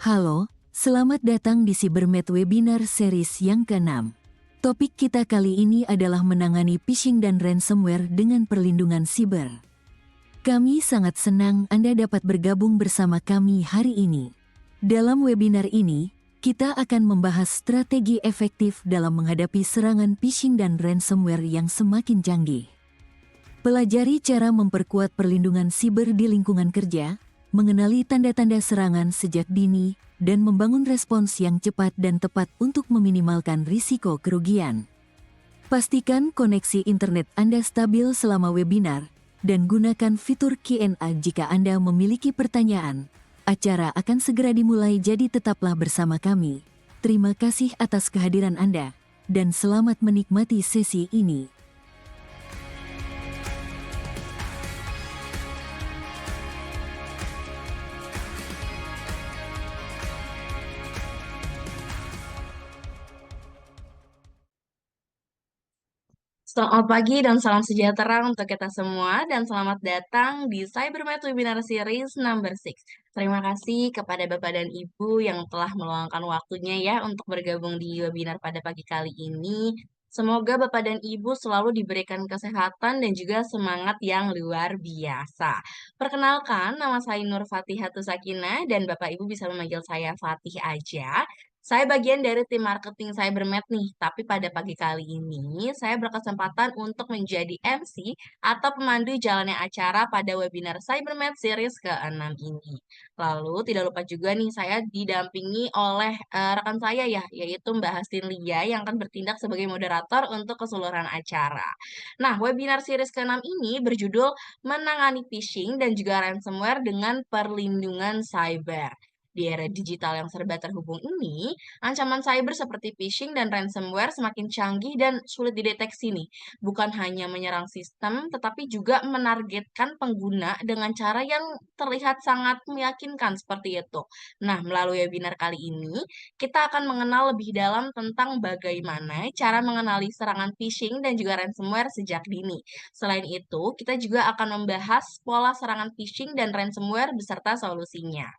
Halo, selamat datang di Cybermed Webinar Series yang ke-6. Topik kita kali ini adalah menangani phishing dan ransomware dengan perlindungan siber. Kami sangat senang Anda dapat bergabung bersama kami hari ini. Dalam webinar ini, kita akan membahas strategi efektif dalam menghadapi serangan phishing dan ransomware yang semakin canggih. Pelajari cara memperkuat perlindungan siber di lingkungan kerja, mengenali tanda-tanda serangan sejak dini, dan membangun respons yang cepat dan tepat untuk meminimalkan risiko kerugian. Pastikan koneksi internet Anda stabil selama webinar, dan gunakan fitur Q&A jika Anda memiliki pertanyaan. Acara akan segera dimulai, jadi tetaplah bersama kami. Terima kasih atas kehadiran Anda, dan selamat menikmati sesi ini. Selamat pagi dan salam sejahtera untuk kita semua dan selamat datang di Cybermed Webinar Series number 6. Terima kasih kepada Bapak dan Ibu yang telah meluangkan waktunya ya untuk bergabung di webinar pada pagi kali ini. Semoga Bapak dan Ibu selalu diberikan kesehatan dan juga semangat yang luar biasa. Perkenalkan, nama saya Nur Fatihatus Sakinah dan Bapak Ibu bisa memanggil saya Fatih aja. Saya bagian dari tim marketing Cybermed nih, tapi pada pagi kali ini saya berkesempatan untuk menjadi MC atau pemandu jalannya acara pada webinar Cybermed Series ke-6 ini. Lalu tidak lupa juga nih saya didampingi oleh rekan saya ya, yaitu Mbak Hastin Lia yang akan bertindak sebagai moderator untuk keseluruhan acara. Nah, webinar series ke-6 ini berjudul Menangani Phishing dan juga Ransomware dengan Perlindungan Cyber. Di era digital yang serba terhubung ini, ancaman cyber seperti phishing dan ransomware semakin canggih dan sulit dideteksi nih. Bukan hanya menyerang sistem, tetapi juga menargetkan pengguna dengan cara yang terlihat sangat meyakinkan seperti itu. Nah, melalui webinar kali ini, kita akan mengenal lebih dalam tentang bagaimana cara mengenali serangan phishing dan juga ransomware sejak dini. Selain itu, kita juga akan membahas pola serangan phishing dan ransomware beserta solusinya.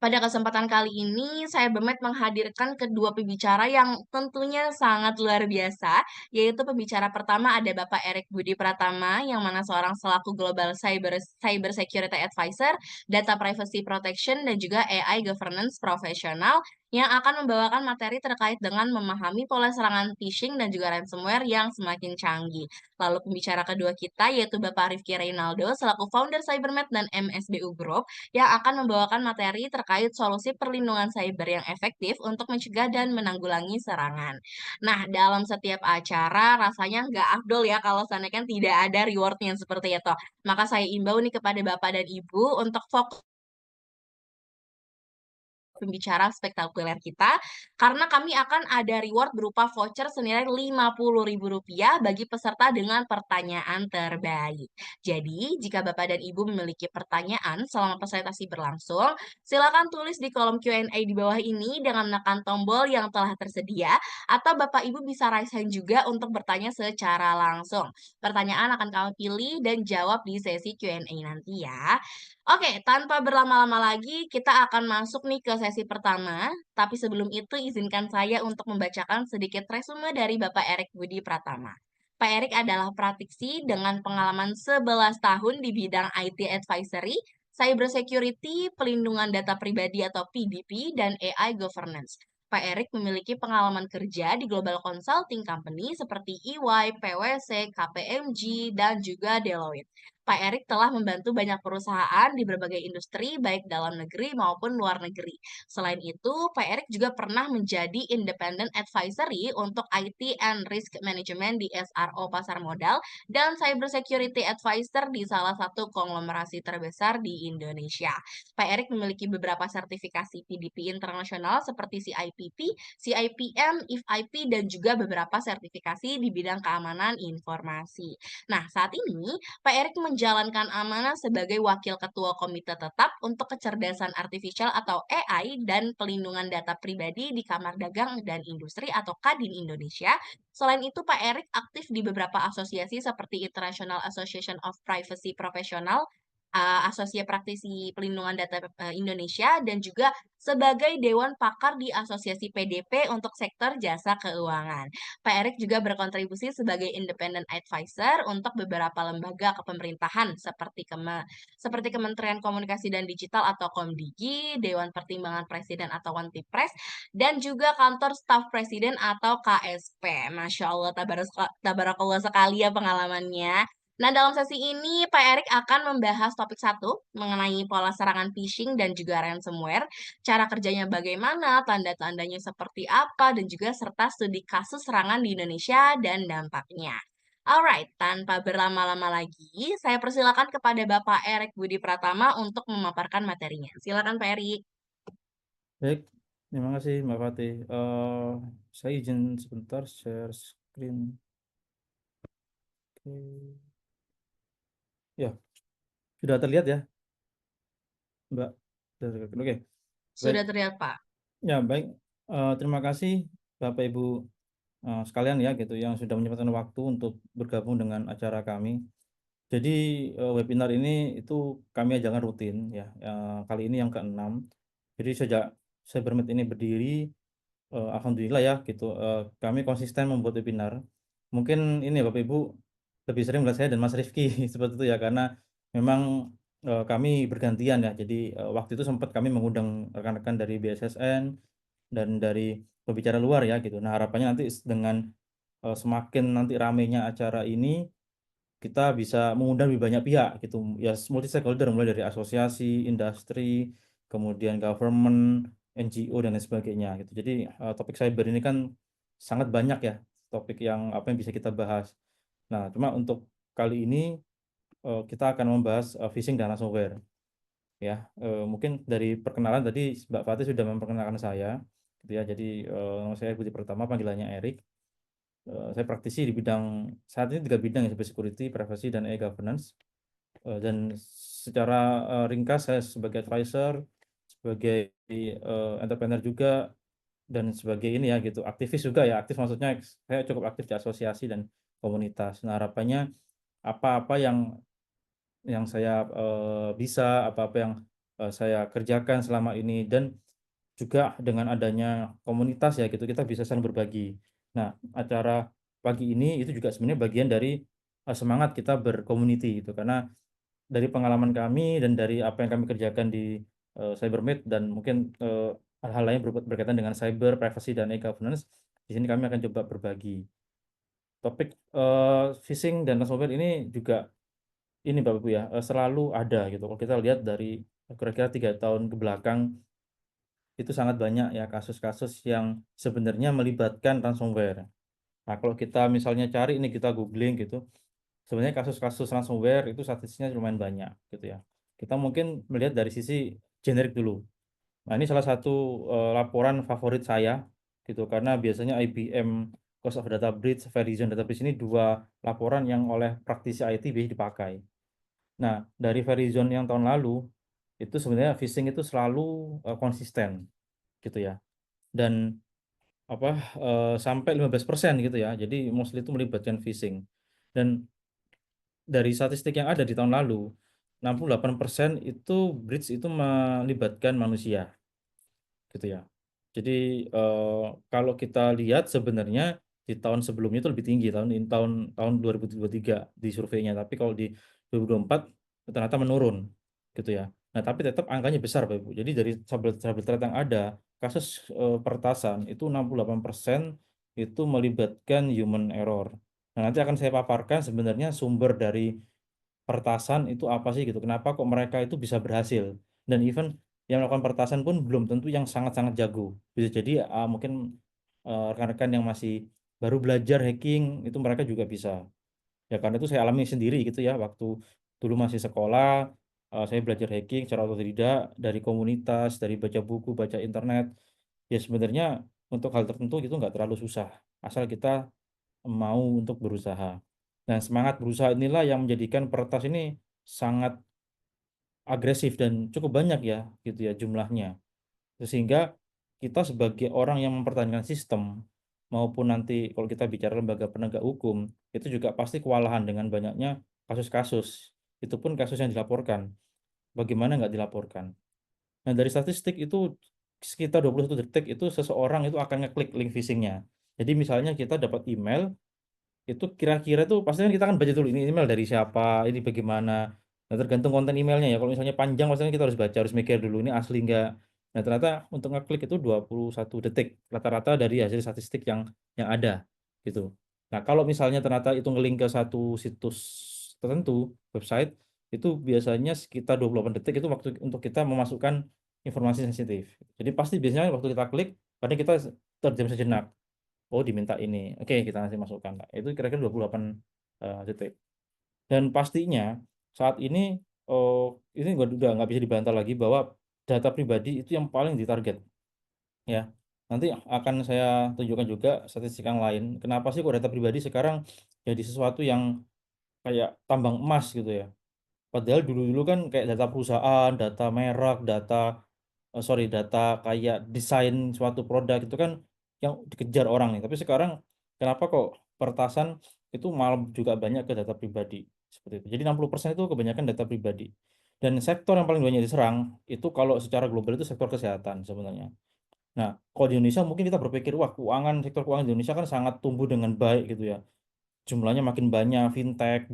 Pada kesempatan kali ini, saya Bemet menghadirkan kedua pembicara yang tentunya sangat luar biasa, yaitu pembicara pertama ada Bapak Erik Budi Pratama, yang mana seorang selaku Global Cyber Security Advisor, Data Privacy Protection, dan juga AI Governance Profesional, yang akan membawakan materi terkait dengan memahami pola serangan phishing dan juga ransomware yang semakin canggih. Lalu pembicara kedua kita yaitu Bapak Rifki Reynaldo, selaku founder Cybermed dan MSBU Group, yang akan membawakan materi terkait solusi perlindungan cyber yang efektif untuk mencegah dan menanggulangi serangan. Nah, dalam setiap acara rasanya nggak afdol ya kalau seandainya kan tidak ada rewardnya seperti itu. Maka saya imbau nih kepada Bapak dan Ibu untuk fokus pembicara spektakuler kita, karena kami akan ada reward berupa voucher senilai Rp50.000 bagi peserta dengan pertanyaan terbaik. Jadi, jika Bapak dan Ibu memiliki pertanyaan selama presentasi berlangsung, silakan tulis di kolom Q&A di bawah ini dengan menekan tombol yang telah tersedia, atau Bapak Ibu bisa raise hand juga untuk bertanya secara langsung. Pertanyaan akan kami pilih dan jawab di sesi Q&A nanti ya. Oke, tanpa berlama-lama lagi, kita akan masuk nih ke sesi pertama. Tapi sebelum itu, izinkan saya untuk membacakan sedikit resume dari Bapak Erik Budi Pratama. Pak Erik adalah praktisi dengan pengalaman 11 tahun di bidang IT Advisory, Cyber Security, Pelindungan Data Pribadi atau PDP, dan AI Governance. Pak Erik memiliki pengalaman kerja di global consulting company seperti EY, PwC, KPMG, dan juga Deloitte. Pak Erik telah membantu banyak perusahaan di berbagai industri, baik dalam negeri maupun luar negeri. Selain itu, Pak Erik juga pernah menjadi independent advisory untuk IT and Risk Management di SRO Pasar Modal dan Cyber Security Advisor di salah satu konglomerasi terbesar di Indonesia. Pak Erik memiliki beberapa sertifikasi PDP internasional seperti CIPP, CIPM, IFIP, dan juga beberapa sertifikasi di bidang keamanan informasi. Nah, saat ini Pak Erik menjalankan amanah sebagai Wakil Ketua Komite Tetap untuk Kecerdasan Artifisial atau AI dan Pelindungan Data Pribadi di Kamar Dagang dan Industri atau Kadin Indonesia. Selain itu, Pak Erik aktif di beberapa asosiasi seperti International Association of Privacy Professional, Asosiasi Praktisi Pelindungan Data Indonesia dan juga sebagai Dewan Pakar di Asosiasi PDP untuk sektor jasa keuangan. Pak Erik juga berkontribusi sebagai independent advisor untuk beberapa lembaga kepemerintahan seperti Kementerian Komunikasi dan Digital atau Komdigi, Dewan Pertimbangan Presiden atau Wantipres, dan juga Kantor Staf Presiden atau KSP. Masya Allah, tabarakallah sekali ya pengalamannya. Nah, dalam sesi ini Pak Erik akan membahas topik satu mengenai pola serangan phishing dan juga ransomware, cara kerjanya bagaimana, tanda-tandanya seperti apa, dan juga serta studi kasus serangan di Indonesia dan dampaknya. Alright, tanpa berlama-lama lagi, saya persilakan kepada Bapak Erik Budi Pratama untuk memaparkan materinya. Silakan Pak Erik. Baik, terima kasih Mbak Fatih. Saya izin sebentar share screen. Oke. Ya, sudah terlihat ya, Mbak? Sudah terlihat. Oke, baik. Sudah terlihat Pak. Ya, baik. Terima kasih Bapak Ibu sekalian ya gitu yang sudah menyempatkan waktu untuk bergabung dengan acara kami. Jadi webinar ini itu kami ajarkan rutin ya. Kali ini yang ke-6. Jadi sejak Cybermed ini berdiri, alhamdulillah ya gitu, kami konsisten membuat webinar. Mungkin ini ya Bapak Ibu lebih sering melihat saya dan Mas Rifki seperti itu ya, karena memang kami bergantian ya. Jadi waktu itu sempat kami mengundang rekan-rekan dari BSSN dan dari pembicara luar ya gitu. Nah, harapannya nanti dengan semakin nanti ramainya acara ini, kita bisa mengundang lebih banyak pihak gitu ya, multi stakeholder, mulai dari asosiasi, industri, kemudian government, NGO dan lain sebagainya gitu. Jadi topik cyber ini kan sangat banyak ya, topik yang apa yang bisa kita bahas. Nah, cuma untuk kali ini kita akan membahas phishing dan ransomware ya. Mungkin dari perkenalan tadi Mbak Fatih sudah memperkenalkan saya gitu ya. Jadi nama saya Budi Pertama, panggilannya Erik. Saya praktisi di bidang saat ini 3 bidang ya, cyber security, privacy, dan e-governance. Dan secara ringkas saya sebagai advisor, sebagai entrepreneur juga, dan sebagai ini ya gitu, aktivis juga ya. Aktif maksudnya saya cukup aktif di asosiasi dan komunitas. Nah, harapannya apa-apa yang saya bisa, apa-apa yang saya kerjakan selama ini, dan juga dengan adanya komunitas ya gitu, kita bisa saling berbagi. Nah, acara pagi ini itu juga sebenarnya bagian dari semangat kita berkomuniti gitu, karena dari pengalaman kami dan dari apa yang kami kerjakan di Cybermed, dan mungkin hal-hal lain berkaitan dengan cyber, privacy, dan e-governance, di sini kami akan coba berbagi. Topik phishing dan ransomware ini juga ini Bapak Ibu ya, selalu ada gitu. Kalau kita lihat dari kira-kira 3 tahun ke belakang, itu sangat banyak ya kasus-kasus yang sebenarnya melibatkan ransomware. Nah, kalau kita misalnya cari ini, kita googling gitu, sebenarnya kasus-kasus ransomware itu statistiknya lumayan banyak gitu ya. Kita mungkin melihat dari sisi generik dulu. Nah, ini salah satu laporan favorit saya gitu, karena biasanya IBM Cost of Data Breach, Verizon Data Breach, ini 2 laporan yang oleh praktisi IT biasanya dipakai. Nah, dari Verizon yang tahun lalu, itu sebenarnya phishing itu selalu konsisten gitu ya. Dan apa, sampai 15% gitu ya. Jadi mostly itu melibatkan phishing. Dan dari statistik yang ada di tahun lalu, 68% itu breach itu melibatkan manusia gitu ya. Jadi kalau kita lihat sebenarnya di tahun sebelumnya itu lebih tinggi, tahun 2023 di surveinya, tapi kalau di 2024 ternyata menurun gitu ya. Nah, tapi tetap angkanya besar Bapak Ibu. Jadi dari cyber threat yang ada, kasus peretasan itu 68% itu melibatkan human error. Nah, nanti akan saya paparkan sebenarnya sumber dari peretasan itu apa sih gitu, kenapa kok mereka itu bisa berhasil, dan even yang melakukan peretasan pun belum tentu yang sangat-sangat jago. Bisa jadi mungkin rekan-rekan yang masih baru belajar hacking itu mereka juga bisa. Ya karena itu saya alami sendiri gitu ya, waktu dulu masih sekolah, saya belajar hacking secara otodidak dari komunitas, dari baca buku, baca internet. Ya sebenarnya untuk hal tertentu itu nggak terlalu susah, asal kita mau untuk berusaha. Nah, semangat berusaha inilah yang menjadikan peretas ini sangat agresif dan cukup banyak ya, gitu ya jumlahnya. Sehingga kita sebagai orang yang mempertahankan sistem, maupun nanti kalau kita bicara lembaga penegak hukum, itu juga pasti kewalahan dengan banyaknya kasus-kasus. Itu pun kasus yang dilaporkan. bagaimana nggak dilaporkan. Nah, dari statistik itu sekitar 21 detik itu seseorang itu akan ngeklik link phishing-nya. Jadi misalnya kita dapat email, itu kira-kira tuh pasti kan kita kan baca dulu ini email dari siapa, ini bagaimana. Nah, tergantung konten emailnya ya. Kalau misalnya panjang pastinya kita harus baca, harus mikir dulu ini asli nggak. Nah, ternyata untuk ngeklik itu 21 detik rata-rata dari hasil statistik yang ada gitu. Nah, kalau misalnya ternyata itu ngelink ke satu situs tertentu, website, itu biasanya sekitar 28 detik itu waktu untuk kita memasukkan informasi sensitif. Jadi pasti biasanya waktu kita klik, kadang kita terdiam sejenak. Oh, diminta ini. Oke, kita nanti masukkan. Nah, itu kira-kira 28 detik. Dan pastinya saat ini ini udah nggak bisa dibantah lagi bahwa data pribadi itu yang paling ditarget ya. Nanti akan saya tunjukkan juga statistik yang lain. Kenapa sih kok data pribadi sekarang jadi sesuatu yang kayak tambang emas gitu ya. Padahal dulu-dulu kan kayak data perusahaan, data merek, data kayak desain suatu produk itu kan yang dikejar orang nih. Tapi sekarang kenapa kok peretasan itu malah juga banyak ke data pribadi seperti itu. Jadi 60% itu kebanyakan data pribadi. Dan sektor yang paling banyak diserang itu kalau secara global itu sektor kesehatan sebenarnya. Nah, kalau di Indonesia mungkin kita berpikir, wah sektor keuangan di Indonesia kan sangat tumbuh dengan baik gitu ya. Jumlahnya makin banyak, fintech,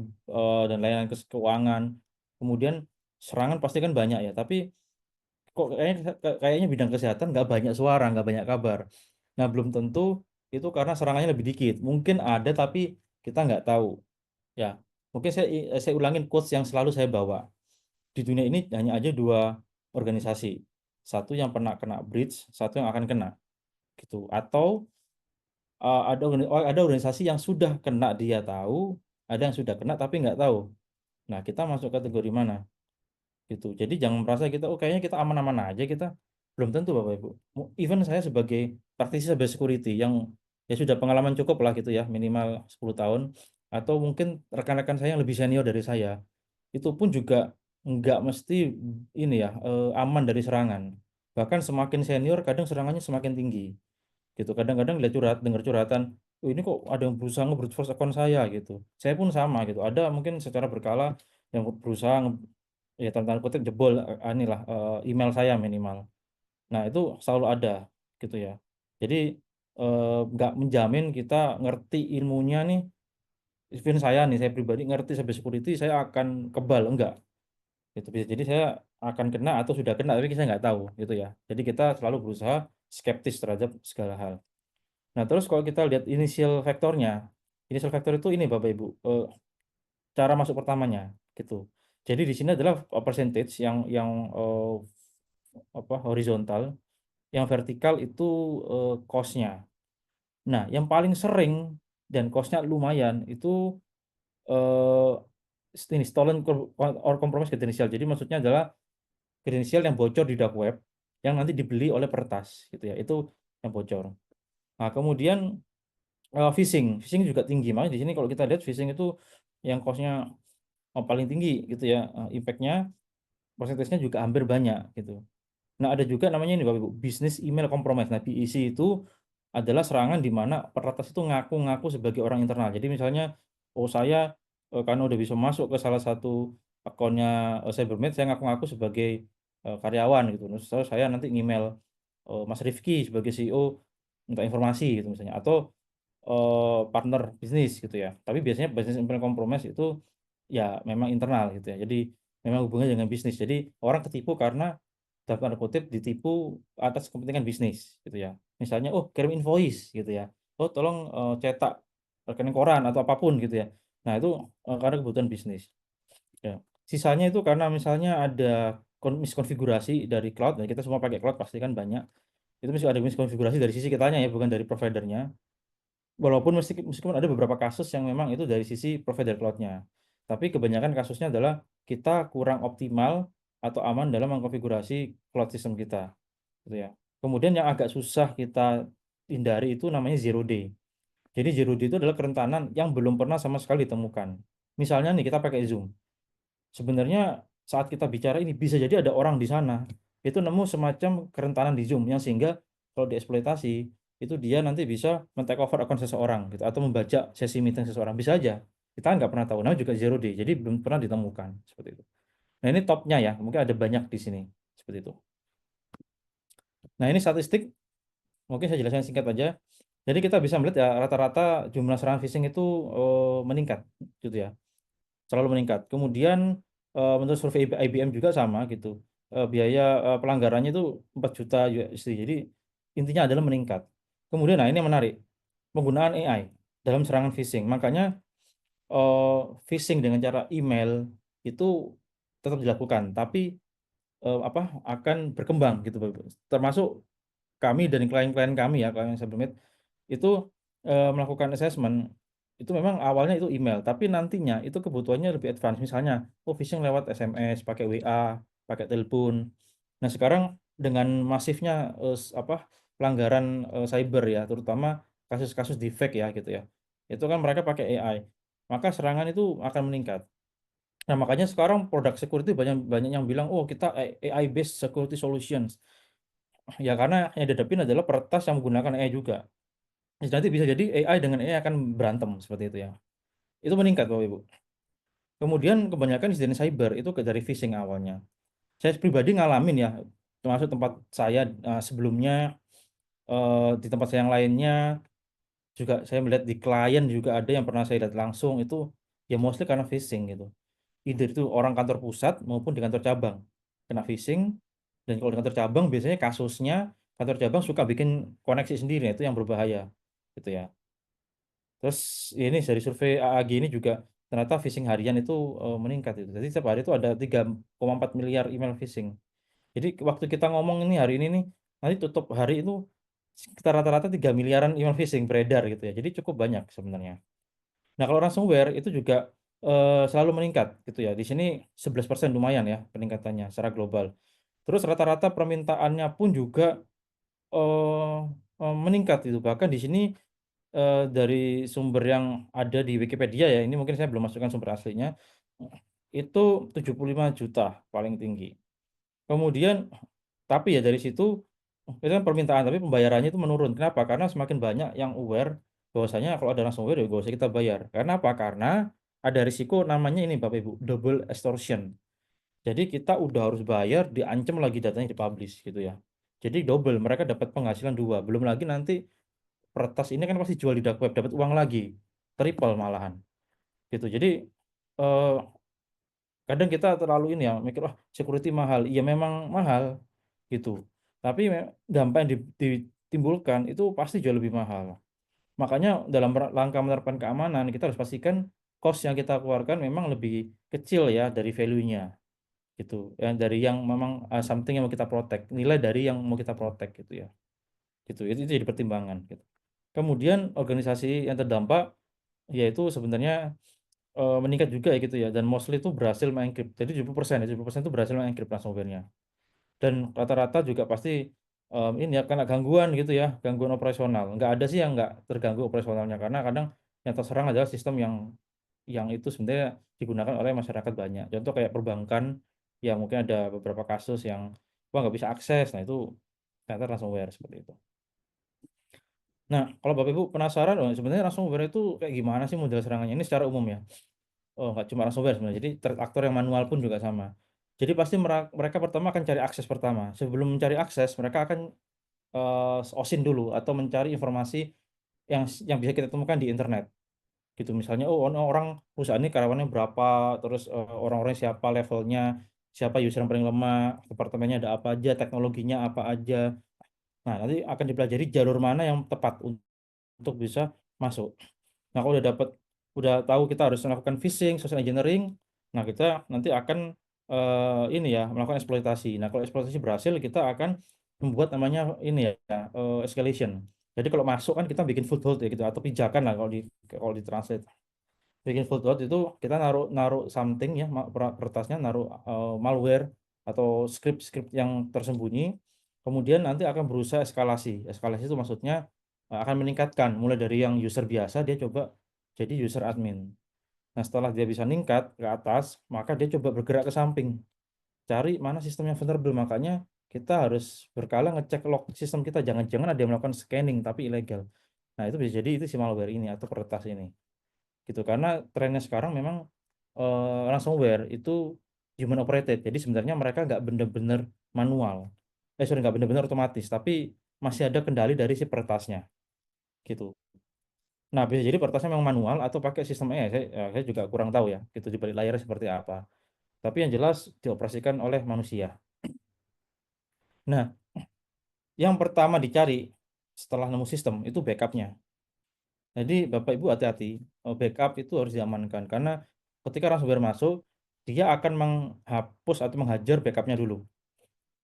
dan layanan keuangan. Kemudian serangan pasti kan banyak ya, tapi kok kayaknya bidang kesehatan nggak banyak suara, nggak banyak kabar. Nah, belum tentu itu karena serangannya lebih dikit. Mungkin ada tapi kita nggak tahu. Ya, mungkin saya ulangin quotes yang selalu saya bawa. Di dunia ini hanya aja dua organisasi. Satu yang pernah kena breach, satu yang akan kena. Gitu. Atau ada organisasi yang sudah kena dia tahu, ada yang sudah kena tapi nggak tahu. Nah, kita masuk kategori mana? Gitu. Jadi jangan merasa kita, oh kayaknya kita aman-aman aja kita. Belum tentu Bapak Ibu. Even saya sebagai praktisi cyber security yang ya sudah pengalaman cukup lah gitu ya, minimal 10 tahun. Atau mungkin rekan-rekan saya yang lebih senior dari saya. Itu pun juga nggak mesti ini ya, aman dari serangan. Bahkan semakin senior kadang serangannya semakin tinggi. Gitu. Kadang-kadang lihat dengar curhatan, oh ini kok ada yang berusaha nge-brute force akun saya gitu. Saya pun sama gitu. Ada mungkin secara berkala yang berusaha ya tanda kutip jebol inilah email saya minimal. Nah, itu selalu ada gitu ya. Jadi nggak menjamin kita ngerti ilmunya nih. Even saya pribadi ngerti cyber security saya akan kebal enggak gitu. Jadi saya akan kena atau sudah kena tapi saya nggak tahu gitu ya. Jadi kita selalu berusaha skeptis terhadap segala hal. Nah, terus kalau kita lihat initial factor itu ini Bapak Ibu, cara masuk pertamanya gitu. Jadi di sini adalah percentage yang horizontal, yang vertikal itu cost-nya. Nah, yang paling sering dan cost-nya lumayan itu eh, ini stolen or compromised credential. Jadi maksudnya adalah kredensial yang bocor di dark web yang nanti dibeli oleh peretas gitu ya. Itu yang bocor. Nah, kemudian phishing juga tinggi. Makanya di sini kalau kita lihat phishing itu yang cost-nya paling tinggi gitu ya, impact-nya, persentasenya juga hampir banyak gitu. Nah, ada juga namanya ini Bapak Ibu, business email compromise. Nah, BEC itu adalah serangan di mana peretas itu ngaku-ngaku sebagai orang internal. Jadi misalnya, oh saya karena udah bisa masuk ke salah satu akunnya Cybermed, saya ngaku-ngaku sebagai karyawan gitu. Terus saya nanti email Mas Rifki sebagai CEO minta informasi gitu misalnya, atau partner bisnis gitu ya. Tapi biasanya business email compromise itu ya memang internal gitu ya. Jadi memang hubungannya dengan bisnis. Jadi orang ketipu karena dalam tanda kutip ditipu atas kepentingan bisnis gitu ya. Misalnya, oh kirim invoice gitu ya. Oh tolong cetak rekening koran atau apapun gitu ya. Nah itu karena kebutuhan bisnis. Ya. Sisanya itu karena misalnya ada miskonfigurasi dari cloud, dan kita semua pakai cloud pasti kan banyak. Itu mesti ada miskonfigurasi dari sisi kitanya ya, bukan dari providernya. Walaupun meskipun ada beberapa kasus yang memang itu dari sisi provider cloud-nya. Tapi kebanyakan kasusnya adalah kita kurang optimal atau aman dalam mengkonfigurasi cloud system kita. Gitu ya. Kemudian yang agak susah kita hindari itu namanya zero day. Jadi zero day itu adalah kerentanan yang belum pernah sama sekali ditemukan. Misalnya nih kita pakai Zoom. Sebenarnya saat kita bicara ini bisa jadi ada orang di sana itu nemu semacam kerentanan di Zoom yang sehingga kalau dieksploitasi itu dia nanti bisa men-take over akun seseorang gitu atau membaca sesi meeting seseorang bisa aja. Kita nggak pernah tahu. Namanya juga zero day. Jadi belum pernah ditemukan seperti itu. Nah, ini topnya ya, mungkin ada banyak di sini, seperti itu. Nah, ini statistik, mungkin saya jelaskan singkat aja. Jadi kita bisa melihat ya rata-rata jumlah serangan phishing itu meningkat, gitu ya, selalu meningkat. Kemudian menurut survei IBM juga sama gitu, biaya pelanggarannya itu 4 juta USD. Jadi intinya adalah meningkat. Kemudian, nah ini yang menarik, penggunaan AI dalam serangan phishing. Makanya phishing dengan cara email itu tetap dilakukan, tapi akan berkembang gitu, Bapak Ibu. Termasuk kami dan klien-klien kami ya, klien sebelumnya itu melakukan assessment, itu memang awalnya itu email, tapi nantinya itu kebutuhannya lebih advance. Misalnya, phishing lewat SMS, pakai WA, pakai telepon. Nah, sekarang dengan masifnya pelanggaran cyber ya, terutama kasus-kasus deepfake ya gitu ya. Itu kan mereka pakai AI. Maka serangan itu akan meningkat. Nah, makanya sekarang produk security banyak banyak yang bilang, "Oh, kita AI based security solutions." Ya karena yang dihadapin adalah peretas yang menggunakan AI juga. Nanti bisa jadi AI dengan AI akan berantem seperti itu ya. Itu meningkat Bapak Ibu. Kemudian kebanyakan insiden cyber itu dari phishing awalnya. Saya pribadi ngalamin ya, termasuk tempat saya sebelumnya, di tempat saya yang lainnya juga saya melihat di klien juga ada yang pernah saya lihat langsung itu ya mostly karena phishing gitu. Either itu orang kantor pusat maupun di kantor cabang kena phishing, dan kalau di kantor cabang biasanya kasusnya kantor cabang suka bikin koneksi sendiri, itu yang berbahaya gitu ya. Terus ini dari survei AAG ini juga ternyata phishing harian itu meningkat itu. Jadi setiap hari itu ada 3,4 miliar email phishing. Jadi waktu kita ngomong ini hari ini nih, nanti tutup hari itu sekitar rata-rata 3 miliaran email phishing beredar gitu ya. Jadi cukup banyak sebenarnya. Nah, kalau ransomware itu juga selalu meningkat gitu ya. Di sini 11% lumayan ya peningkatannya secara global. Terus rata-rata permintaannya pun juga eee eee, meningkat itu. Bahkan di sini dari sumber yang ada di Wikipedia ya, ini mungkin saya belum masukkan sumber aslinya, itu 75 juta paling tinggi. Kemudian tapi ya dari situ, itu kan permintaan, tapi pembayarannya itu menurun. Kenapa? Karena semakin banyak yang aware bahwasanya kalau ada ransomware ya nggak usah kita bayar. Karena apa? Karena ada risiko namanya ini Bapak Ibu, double extortion. Jadi kita udah harus bayar, diancam lagi datanya di-publish gitu ya. Jadi double, mereka dapat penghasilan 2, belum lagi nanti peretas ini kan pasti jual di dark web, dapat uang lagi, triple malahan, gitu. Jadi, eee, kadang kita terlalu ini ya, mikir, "Wah, security mahal." Iya memang mahal, gitu. Tapi dampak yang ditimbulkan itu pasti jauh lebih mahal. Makanya dalam langkah menerapkan keamanan, kita harus pastikan cost yang kita keluarkan memang lebih kecil ya dari value-nya, gitu. Yang dari yang memang, something yang mau kita protect, nilai dari yang mau kita protect gitu ya, gitu. Itu jadi pertimbangan, gitu. Kemudian organisasi yang terdampak, yaitu sebenarnya, meningkat juga ya gitu ya, dan mostly itu berhasil mengencrypt. Jadi 70% ya, 70% itu berhasil mengencrypt ransomware-nya. Dan rata-rata juga pasti, ini ya kena gangguan gitu ya, gangguan operasional. Nggak ada sih yang nggak terganggu operasionalnya, karena kadang yang terserang adalah sistem yang itu sebenarnya digunakan oleh masyarakat banyak. Contoh kayak perbankan, yang mungkin ada beberapa kasus yang, wah nggak bisa akses, nah itu ternyata ransomware, seperti itu. Nah, kalau Bapak Ibu penasaran, oh sebenarnya ransomware itu kayak gimana sih model serangannya? Ini secara umum ya. Oh, nggak cuma ransomware sebenarnya, jadi threat actor yang manual pun juga sama. Jadi pasti mereka pertama akan cari akses pertama. Sebelum mencari akses, mereka akan, OSINT dulu atau mencari informasi yang bisa kita temukan di internet, gitu. Misalnya, oh orang perusahaan ini karyawannya berapa, terus, orang-orangnya siapa levelnya, siapa user yang paling lemah, departemennya ada apa aja, teknologinya apa aja. Nah, nanti akan dipelajari jalur mana yang tepat untuk bisa masuk. Nah, kalau udah tahu kita harus melakukan phishing, social engineering, nah kita nanti akan, ini ya, melakukan eksploitasi. Nah, kalau eksploitasi berhasil, kita akan membuat namanya ini ya, escalation. Jadi kalau masuk kan kita bikin foothold ya gitu, atau pijakan lah kalau di-translate. Bikin foothold itu kita naruh naruh something ya, kertasnya naruh, malware atau script-script yang tersembunyi, kemudian nanti akan berusaha eskalasi. Eskalasi itu maksudnya, akan meningkatkan, mulai dari yang user biasa dia coba jadi user admin. Nah, setelah dia bisa ningkat ke atas, maka dia coba bergerak ke samping, cari mana sistem yang vulnerable. Makanya kita harus berkala ngecek log sistem kita, jangan-jangan ada yang melakukan scanning tapi ilegal. Nah, itu bisa jadi itu si malware ini atau peretas ini. Gitu, karena trennya sekarang memang, ransomware itu human operated. Jadi sebenarnya mereka nggak benar-benar manual. Sorry, nggak benar-benar otomatis, tapi masih ada kendali dari si peretasnya gitu. Nah, bisa jadi peretasnya memang manual atau pakai sistem AI. Saya juga kurang tahu ya, gitu di balik layarnya seperti apa. Tapi yang jelas dioperasikan oleh manusia. Nah, yang pertama dicari setelah nemu sistem itu backupnya. Jadi Bapak Ibu hati-hati, backup itu harus diamankan karena ketika ransomware masuk, dia akan menghapus atau menghajar backupnya dulu.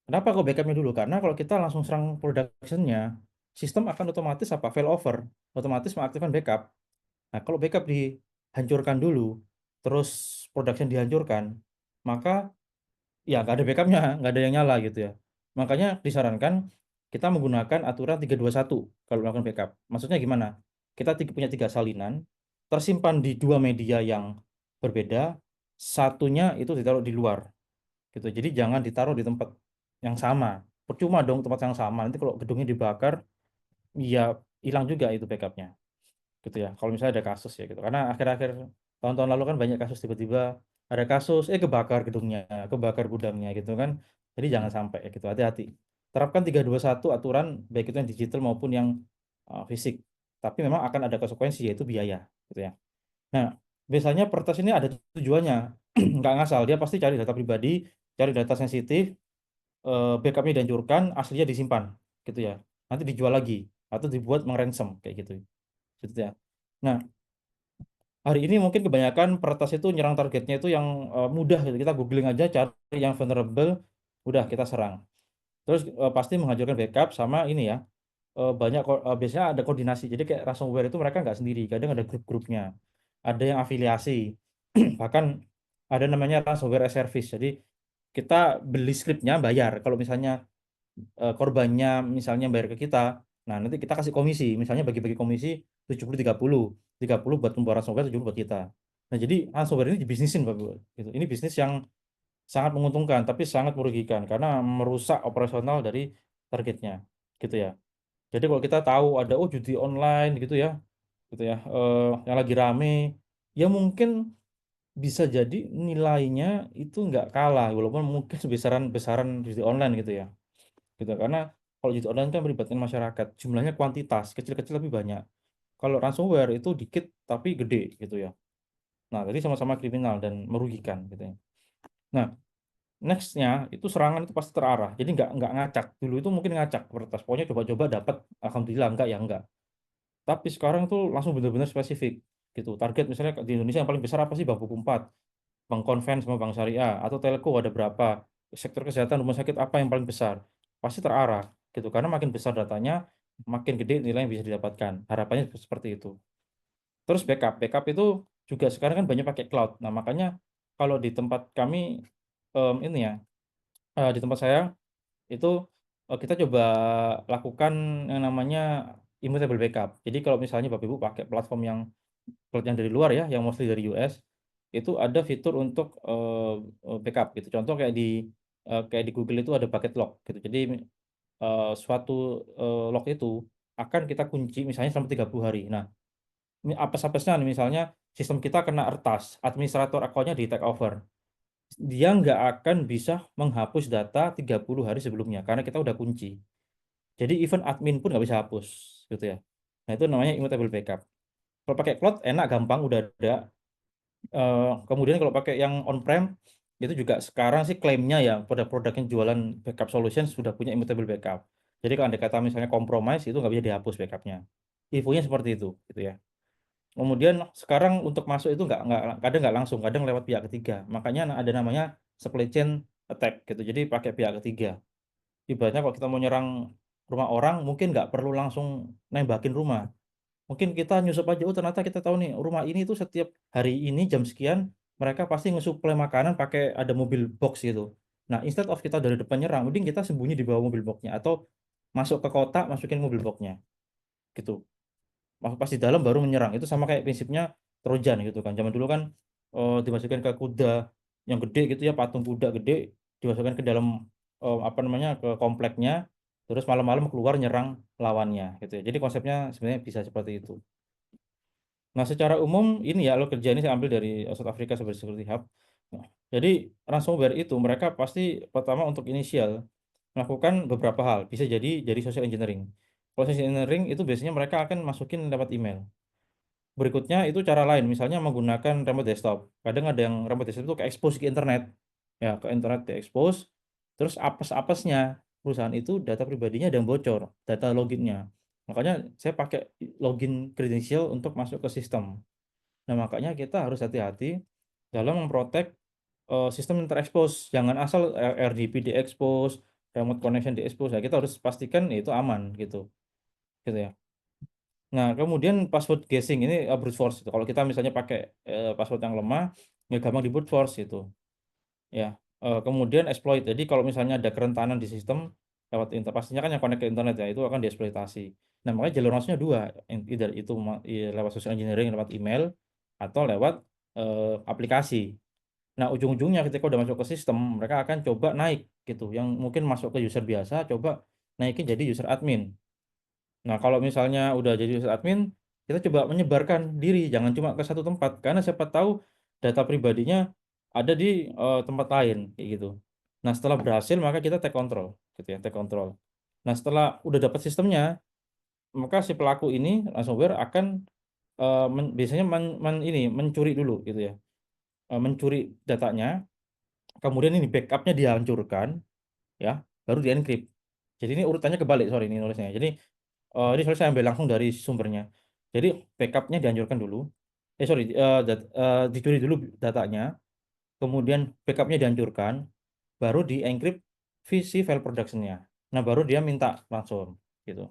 Kenapa kok backupnya dulu? Karena kalau kita langsung serang production-nya, sistem akan otomatis failover, otomatis mengaktifkan backup. Nah, kalau backup dihancurkan dulu, terus production dihancurkan, maka ya nggak ada backupnya, nggak ada yang nyala gitu ya. Makanya disarankan kita menggunakan aturan 321 kalau melakukan backup. Maksudnya gimana? Kita punya 3 salinan, tersimpan di 2 media yang berbeda, satunya itu ditaruh di luar gitu. Jadi jangan ditaruh di tempat yang sama. Percuma dong tempat yang sama. Nanti kalau gedungnya dibakar, ya hilang juga itu backupnya gitu ya. Kalau misalnya ada kasus ya gitu. Karena akhir-akhir tahun-tahun lalu kan banyak kasus tiba-tiba ada kasus kebakar gedungnya, kebakar gudangnya gitu kan. Jadi jangan sampai ya gitu. Hati-hati. Terapkan 321 aturan baik itu yang digital maupun yang fisik. Tapi memang akan ada konsekuensi yaitu biaya gitu ya. Nah, biasanya pertas ini ada tujuannya. Nggak ngasal, dia pasti cari data pribadi, cari data sensitif, backupnya dihancurkan, aslinya disimpan gitu ya. Nanti dijual lagi atau dibuat mengransom kayak gitu. Gitu ya. Nah, hari ini mungkin kebanyakan peretas itu nyerang targetnya itu yang mudah gitu. Kita googling aja cari yang vulnerable, udah kita serang. Terus pasti menghancurkan backup sama ini ya. Biasanya ada koordinasi. Jadi kayak ransomware itu mereka nggak sendiri, kadang ada grup-grupnya. Ada yang afiliasi. Bahkan ada namanya ransomware as service. Jadi kita beli scriptnya bayar. Kalau misalnya korbannya misalnya bayar ke kita, nah nanti kita kasih komisi, misalnya bagi-bagi komisi 70-30 buat pembuat ransomware, 70 buat kita. Nah jadi ransomware ini dibisnisin Bapak. Gitu. Ini bisnis yang sangat menguntungkan tapi sangat merugikan karena merusak operasional dari targetnya gitu ya. Jadi kalau kita tahu ada judi online gitu ya, yang lagi rame, ya mungkin bisa jadi nilainya itu nggak kalah walaupun mungkin besaran judi online gitu ya gitu karena kalau judi online kan melibatkan masyarakat, jumlahnya kuantitas kecil-kecil tapi banyak. Kalau ransomware itu dikit tapi gede gitu ya. Nah jadi sama-sama kriminal dan merugikan gitu ya. Nah, nextnya itu serangan itu pasti terarah, jadi nggak ngacak. Dulu itu mungkin ngacak kertas, pokoknya coba-coba dapat, alhamdulillah enggak ya enggak. Tapi sekarang tuh langsung benar-benar spesifik gitu. Target misalnya di Indonesia yang paling besar apa sih? Bank Buku 4, Bank Konven sama Bank Syariah, atau Telco ada berapa? Sektor kesehatan rumah sakit apa yang paling besar? Pasti terarah gitu. Karena makin besar datanya, makin gede nilai yang bisa didapatkan. Harapannya seperti itu. Terus backup itu juga sekarang kan banyak pakai cloud. Nah makanya kalau di tempat kami ini ya, di tempat saya itu kita coba lakukan yang namanya immutable backup. Jadi kalau misalnya Bapak Ibu pakai platform yang cloud yang dari luar ya, yang mostly dari US, itu ada fitur untuk backup gitu. Contoh kayak di Google itu ada bucket lock gitu. Jadi suatu lock itu akan kita kunci misalnya selama 30 hari. Nah, ini apes-apesnya nih misalnya sistem kita kena retas, administrator akunnya di take over. Dia nggak akan bisa menghapus data 30 hari sebelumnya karena kita udah kunci. Jadi even admin pun nggak bisa hapus gitu ya. Nah itu namanya immutable backup. Kalau pakai cloud enak gampang udah ada. Kemudian kalau pakai yang on-prem itu juga sekarang sih klaimnya ya produk-produk yang jualan backup solution sudah punya immutable backup. Jadi kalau ada kata misalnya compromise itu nggak bisa dihapus backupnya. Infonya seperti itu gitu ya. Kemudian sekarang untuk masuk itu kadang nggak langsung, kadang lewat pihak ketiga. Makanya ada namanya supply chain attack gitu. Jadi pakai pihak ketiga. Ibaratnya kalau kita mau nyerang rumah orang, mungkin nggak perlu langsung nembakin rumah. Mungkin kita nyusup aja, ternyata kita tahu nih, rumah ini tuh setiap hari ini jam sekian, mereka pasti ngesuplai makanan pakai ada mobil box gitu. Nah, instead of kita dari depan nyerang, mending kita sembunyi di bawah mobil boxnya atau masuk ke kota, masukin mobil boxnya gitu. Masuk pas di dalam baru menyerang. Itu sama kayak prinsipnya Trojan gitu kan. Zaman dulu kan dimasukkan ke kuda yang gede gitu ya, patung kuda gede dimasukkan ke dalam apa namanya ke kompleknya, terus malam-malam keluar nyerang lawannya gitu ya. Jadi konsepnya sebenarnya bisa seperti itu. Nah, secara umum ini ya lo kerja ini saya ambil dari South Africa Cyber Security Hub. Nah, jadi ransomware itu mereka pasti pertama untuk inisial melakukan beberapa hal, bisa jadi social engineering. Kalau social engineering itu biasanya mereka akan masukin lewat email. Berikutnya itu cara lain, misalnya menggunakan remote desktop. Kadang ada yang remote desktop itu ke-expose ke internet. Ya, ke internet di-expose, terus apes-apesnya perusahaan itu data pribadinya ada yang bocor, data loginnya. Makanya saya pakai login credential untuk masuk ke sistem. Nah, makanya kita harus hati-hati dalam memprotek sistem yang terexpose. Jangan asal RDP di-expose, remote connection di-expose. Nah, kita harus pastikan itu aman gitu. Gitu ya. Nah, kemudian password guessing ini brute force gitu. Kalau kita misalnya pakai password yang lemah, ya gampang di brute force gitu. Ya, kemudian exploit. Jadi kalau misalnya ada kerentanan di sistem lewat pastinya kan yang connect ke internet ya, itu akan dieksploitasi. Nah, makanya jalur masuknya dua, either itu lewat social engineering, lewat email, atau lewat aplikasi. Nah, ujung-ujungnya ketika udah masuk ke sistem, mereka akan coba naik gitu. Yang mungkin masuk ke user biasa, coba naikin jadi user admin. Nah, kalau misalnya udah jadi user admin, kita coba menyebarkan diri, jangan cuma ke satu tempat, karena siapa tahu data pribadinya ada di tempat lain, kayak gitu. Nah, setelah berhasil, maka kita take control, gitu ya, take control. Nah, setelah udah dapat sistemnya, maka si pelaku ini ransomware akan biasanya mencuri dulu, gitu ya. Mencuri datanya, kemudian ini backupnya dihancurkan, ya, baru di encrypt. Jadi ini urutannya kebalik, sorry ini nulisnya. Jadi ini soalnya saya ambil langsung dari sumbernya. Jadi backupnya dihancurkan dulu. Sorry, dicuri dulu datanya, kemudian backupnya dihancurkan, baru di-encrypt si file production-nya. Nah, baru dia minta ransom, gitu.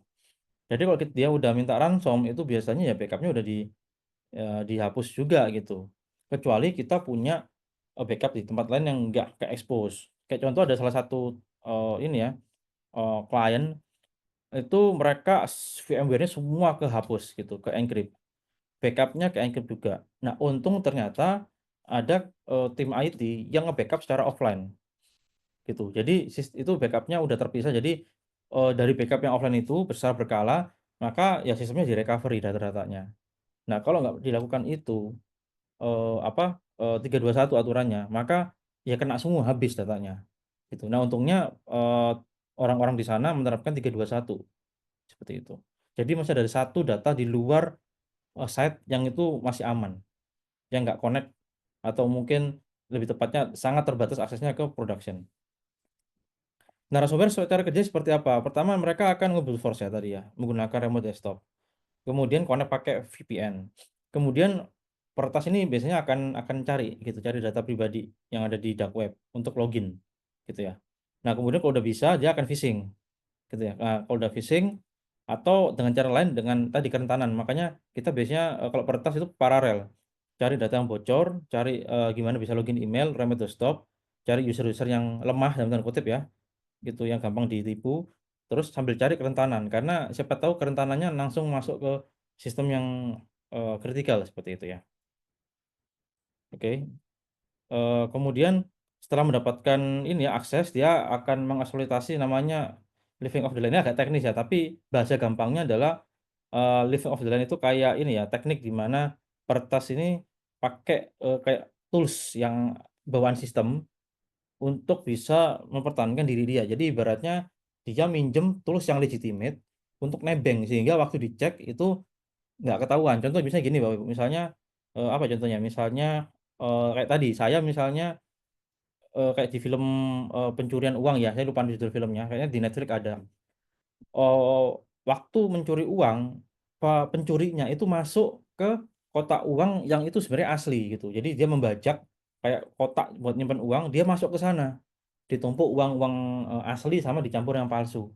Jadi kalau dia udah minta ransom, itu biasanya ya backupnya udah dihapus juga gitu. Kecuali kita punya backup di tempat lain yang nggak ke-expose. Kayak contoh ada salah satu ini ya, klien itu mereka VMware-nya semua kehapus gitu, ke-encrypt. Backupnya ke-encrypt juga. Nah, untung ternyata ada tim IT yang nge-backup secara offline gitu. Jadi itu backupnya udah terpisah. Jadi dari backup yang offline itu secara berkala, maka ya sistemnya di-recovery data-datanya. Nah, kalau nggak dilakukan itu 321 aturannya, maka ya kena semua habis datanya. Gitu. Nah, untungnya orang-orang di sana menerapkan 321 seperti itu. Jadi masih ada satu data di luar site yang itu masih aman, yang nggak connect atau mungkin lebih tepatnya sangat terbatas aksesnya ke production. Nah, ransomware cara kerja seperti apa? Pertama, mereka akan nge-brute force ya tadi ya, menggunakan remote desktop. Kemudian connect pakai VPN. Kemudian peretas ini biasanya akan cari gitu, cari data pribadi yang ada di dark web untuk login gitu ya. Nah, kemudian kalau udah bisa dia akan phishing gitu ya. Nah, kalau udah phishing atau dengan cara lain dengan tadi kerentanan. Makanya kita biasanya kalau peretas itu paralel. Cari data yang bocor, cari gimana bisa login email, remote desktop, cari user-user yang lemah dalam tanda kutip ya, gitu yang gampang ditipu, terus sambil cari kerentanan karena siapa tahu kerentanannya langsung masuk ke sistem yang kritikal seperti itu ya. Oke. Kemudian setelah mendapatkan ini ya akses, dia akan mengeksploitasi namanya living of the land. Ini agak teknis ya, tapi bahasa gampangnya adalah living of the land itu kayak ini ya, teknik di mana peretas ini pakai kayak tools yang bawaan sistem untuk bisa mempertahankan diri dia. Jadi ibaratnya dia minjem tools yang legitimate untuk nebeng sehingga waktu dicek itu nggak ketahuan. Contoh misalnya gini Bapak Ibu, misalnya apa contohnya? Misalnya kayak tadi saya misalnya kayak di film pencurian uang ya, saya lupa judul filmnya, kayaknya di Netflix ada. Waktu mencuri uang, pencurinya itu masuk ke kotak uang yang itu sebenarnya asli gitu. Jadi dia membajak kayak kotak buat nyimpan uang, dia masuk ke sana. Ditumpuk uang-uang asli sama dicampur yang palsu,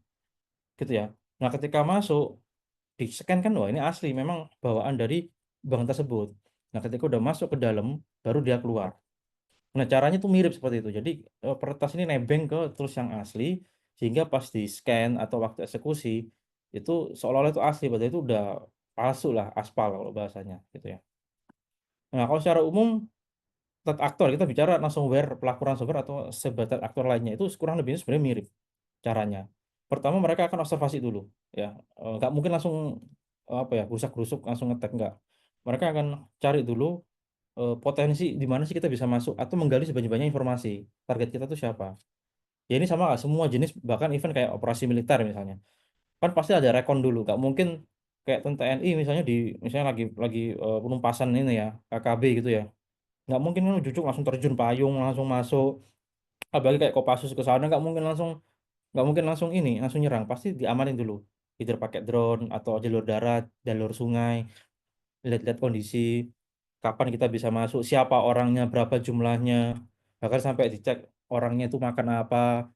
gitu ya. Nah, ketika masuk, di-scan kan, wah ini asli, memang bawaan dari bank tersebut. Nah, ketika udah masuk ke dalam, baru dia keluar. Nah, caranya tuh mirip seperti itu. Jadi, peretas ini nebeng ke tools yang asli, sehingga pas di-scan atau waktu eksekusi, itu seolah-olah itu asli, padahal itu udah palsu lah, aspal kalau bahasanya, gitu ya. Nah, kalau secara umum, threat actor, kita bicara ransomware, pelaku ransomware atau sebatas aktor lainnya, itu kurang lebihnya sebenarnya mirip caranya. Pertama mereka akan observasi dulu, ya, nggak mungkin langsung, apa ya, gerusak-gerusuk langsung nge-tag, nggak. Mereka akan cari dulu potensi di mana sih kita bisa masuk atau menggali sebanyak-banyaknya informasi, target kita tuh siapa. Ya ini sama nggak semua jenis, bahkan event kayak operasi militer misalnya. Kan pasti ada rekon dulu, nggak mungkin kayak TNI misalnya misalnya lagi penumpasan ini ya, KKB gitu ya. Nggak mungkin kan ujuk langsung terjun payung, langsung masuk. Apalagi kayak Kopassus ke sana nggak mungkin langsung langsung nyerang, pasti diamanin dulu. Either pakai drone atau jalur darat, jalur sungai, lihat-lihat kondisi, kapan kita bisa masuk, siapa orangnya, berapa jumlahnya, bahkan sampai dicek orangnya itu makan apa,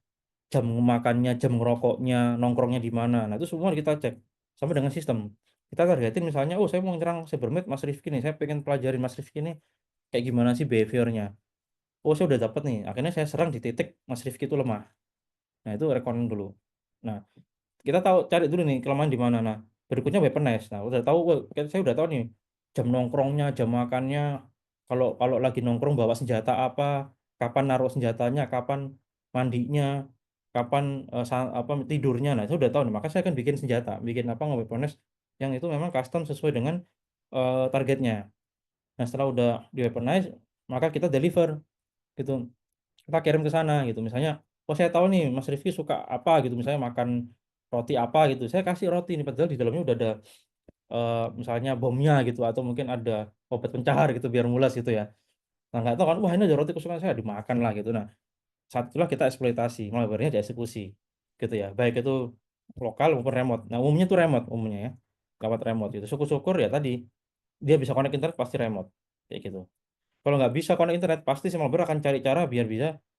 jam makannya, jam ngerokoknya, nongkrongnya di mana. Nah, itu semua kita cek sama dengan sistem. Kita targetin misalnya, oh saya mau nyerang Cybermed Mas Rifki nih, saya pengen pelajarin Mas Rifki nih kayak gimana sih behaviornya. Oh, saya udah dapat nih. Akhirnya saya serang di titik Mas Rifki itu lemah. Nah, itu rekon dulu. Nah, kita tahu cari dulu nih kelemahan di mana. Nah, berikutnya weaponize. Nah, udah tahu, saya udah tahu nih jam nongkrongnya, jam makannya, kalau kalau lagi nongkrong bawa senjata apa, kapan naruh senjatanya, kapan mandinya, kapan apa tidurnya. Nah, saya udah tahu nih. Maka saya akan bikin senjata, bikin apa nge-weaponize yang itu memang custom sesuai dengan targetnya. Nah, setelah udah di weaponize, maka kita deliver gitu, kita kirim ke sana gitu, misalnya oh saya tahu nih Mas Rifki suka apa gitu, misalnya makan roti apa gitu, saya kasih roti nih padahal di dalamnya udah ada misalnya bomnya gitu, atau mungkin ada obat pencahar gitu biar mulas gitu ya. Nah nggak tahu kan, wah ini ada roti kesukaan saya, dimakan lah gitu. Nah saat itulah kita eksploitasi, malware-nya dieksekusi gitu ya, baik itu lokal maupun remote. Nah umumnya tuh remote umumnya ya, lewat remote gitu. Syukur-syukur ya tadi dia bisa connect internet, pasti remote kayak gitu. Kalau nggak bisa connect internet, pasti si malware akan cari cara biar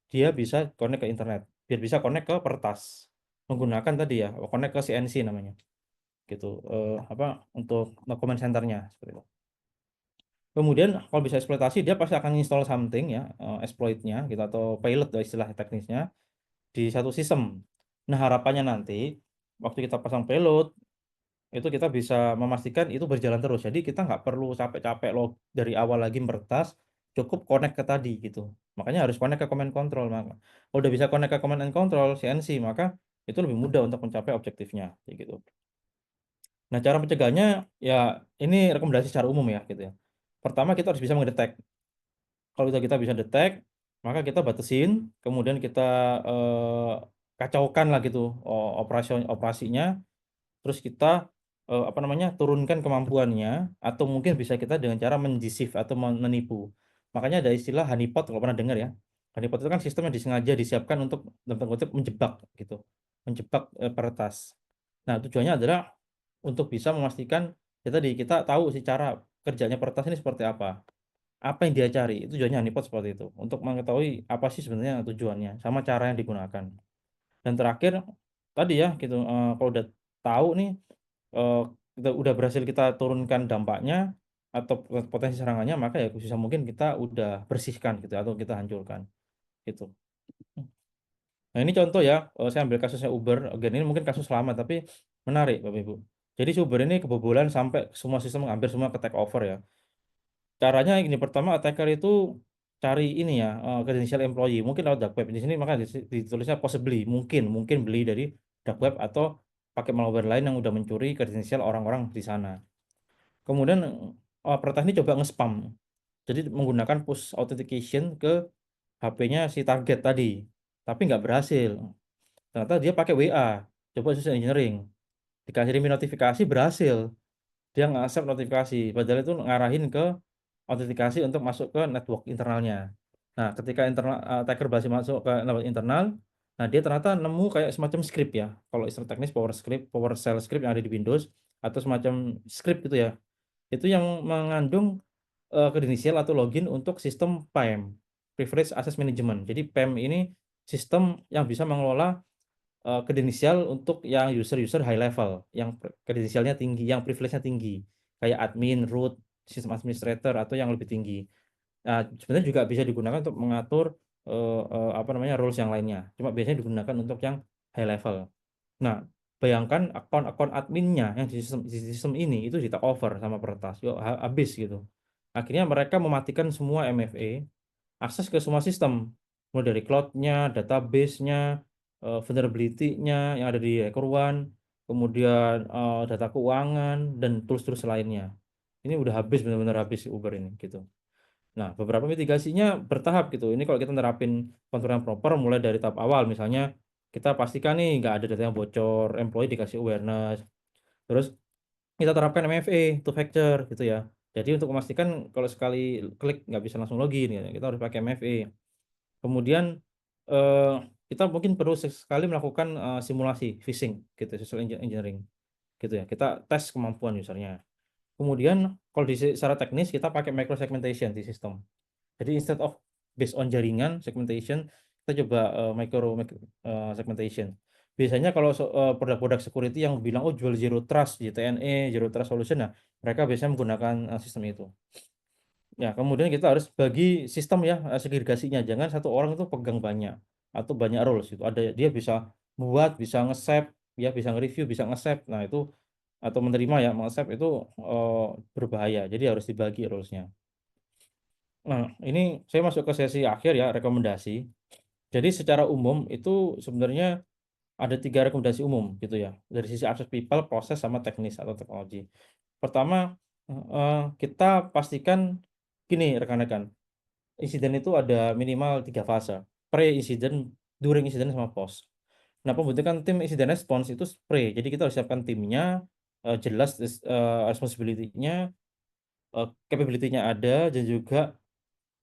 dia bisa connect ke internet, biar bisa connect ke pertas menggunakan tadi ya, connect ke CNC namanya, gitu. Apa untuk comment centernya seperti itu. Kemudian kalau bisa eksploitasi, dia pasti akan install something ya, exploitnya gitu atau payload ya istilah teknisnya di satu sistem. Nah harapannya nanti waktu kita pasang payload itu kita bisa memastikan itu berjalan terus. Jadi kita nggak perlu capek-capek log dari awal lagi meretas, cukup connect ke tadi gitu. Makanya harus connect ke command control. Maka kalau udah bisa connect ke command and control CNC, maka itu lebih mudah untuk mencapai objektifnya kayak gitu. Nah, cara mencegahnya ya ini rekomendasi secara umum ya gitu ya. Pertama kita harus bisa mendetek. Kalau kita bisa detect, maka kita batasin, kemudian kita eh, kacaukan lah gitu operasinya. Terus kita apa namanya turunkan kemampuannya, atau mungkin bisa kita dengan cara mendeceive atau menipu. Makanya ada istilah honeypot, kalau pernah dengar ya. Honeypot itu kan sistem yang disengaja disiapkan untuk dalam tanda kutip menjebak gitu, menjebak peretas. Nah tujuannya adalah untuk bisa memastikan ya tadi kita tahu sih cara kerjanya peretas ini seperti apa yang dia cari. Itu tujuannya honeypot seperti itu, untuk mengetahui apa sih sebenarnya tujuannya sama cara yang digunakan. Dan terakhir tadi ya gitu, kalau udah tahu nih, eh, kita udah berhasil kita turunkan dampaknya atau potensi serangannya, maka ya bisa mungkin kita udah bersihkan gitu atau kita hancurkan gitu. Nah ini contoh ya, saya ambil kasusnya Uber. Again, ini mungkin kasus lama tapi menarik Bapak Ibu. Jadi si Uber ini kebobolan sampai semua sistem hampir semua ke take over ya. Caranya ini, pertama attacker itu cari ini ya, credential employee mungkin lewat dark web. Di sini maka ditulisnya possibly, mungkin beli dari dark web atau pakai malware lain yang udah mencuri credential orang-orang di sana. Kemudian peretas ini coba nge-spam. Jadi menggunakan push authentication ke HP-nya si target tadi. Tapi nggak berhasil. Ternyata dia pakai WA. Coba social engineering. Dikasih notifikasi berhasil. Dia nge-accept notifikasi. Padahal itu ngarahin ke autentikasi untuk masuk ke network internalnya. Nah, ketika internal attacker berhasil masuk ke network internal, nah dia ternyata nemu kayak semacam script ya. Kalau istilah teknis PowerShell script yang ada di Windows, atau semacam script itu ya. Itu yang mengandung kredensial atau login untuk sistem PAM, Privilege Access Management. Jadi PAM ini sistem yang bisa mengelola kredensial untuk yang user high level, yang kredensialnya tinggi, yang privilege-nya tinggi, kayak admin, root, sistem administrator, atau yang lebih tinggi. Nah, sebenarnya juga bisa digunakan untuk mengatur apa namanya rules yang lainnya. Cuma biasanya digunakan untuk yang high level. Nah, bayangkan akun-akun adminnya yang di sistem ini itu di take over sama peretas. Yuk, habis gitu. Akhirnya mereka mematikan semua MFA, akses ke semua sistem, mulai dari cloud-nya, database-nya, vulnerability-nya yang ada di HackerOne, kemudian data keuangan dan tools-tools lainnya. Ini udah habis, benar-benar habis Uber ini gitu. Nah, beberapa mitigasinya bertahap gitu. Ini kalau kita nerapin kontrol yang proper mulai dari tahap awal, misalnya kita pastikan nih nggak ada data yang bocor, employee dikasih awareness, terus kita terapkan MFA, two factor gitu ya. Jadi untuk memastikan kalau sekali klik nggak bisa langsung login ya, kita harus pakai MFA. Kemudian kita mungkin perlu sekali melakukan simulasi phishing gitu, social engineering gitu ya. Kita tes kemampuan usernya. Kemudian kalau secara teknis kita pakai micro segmentation di sistem. Jadi instead of based on jaringan segmentation, kita coba micro segmentation. Biasanya kalau produk-produk security yang bilang oh jual zero trust, JTNE, zero trust solution, nah mereka biasanya menggunakan sistem itu. Ya, kemudian kita harus bagi sistem ya segregasinya. Jangan satu orang itu pegang banyak atau banyak roles itu. Ada dia bisa buat, bisa nge-save, ya bisa nge-review, bisa nge-save. Nah, itu atau menerima ya, nge-save itu berbahaya. Jadi harus dibagi roles-nya. Nah, ini saya masuk ke sesi akhir ya, rekomendasi. Jadi secara umum itu sebenarnya ada 3 rekomendasi umum gitu ya, dari sisi akses people, proses, sama teknis atau teknologi. Pertama, kita pastikan gini rekan-rekan, insiden itu ada minimal 3 fase, pre-incident, during incident, sama post. Nah, pembentukan tim incident response itu pre, jadi kita harus siapkan timnya, jelas responsibility-nya, capability-nya ada, dan juga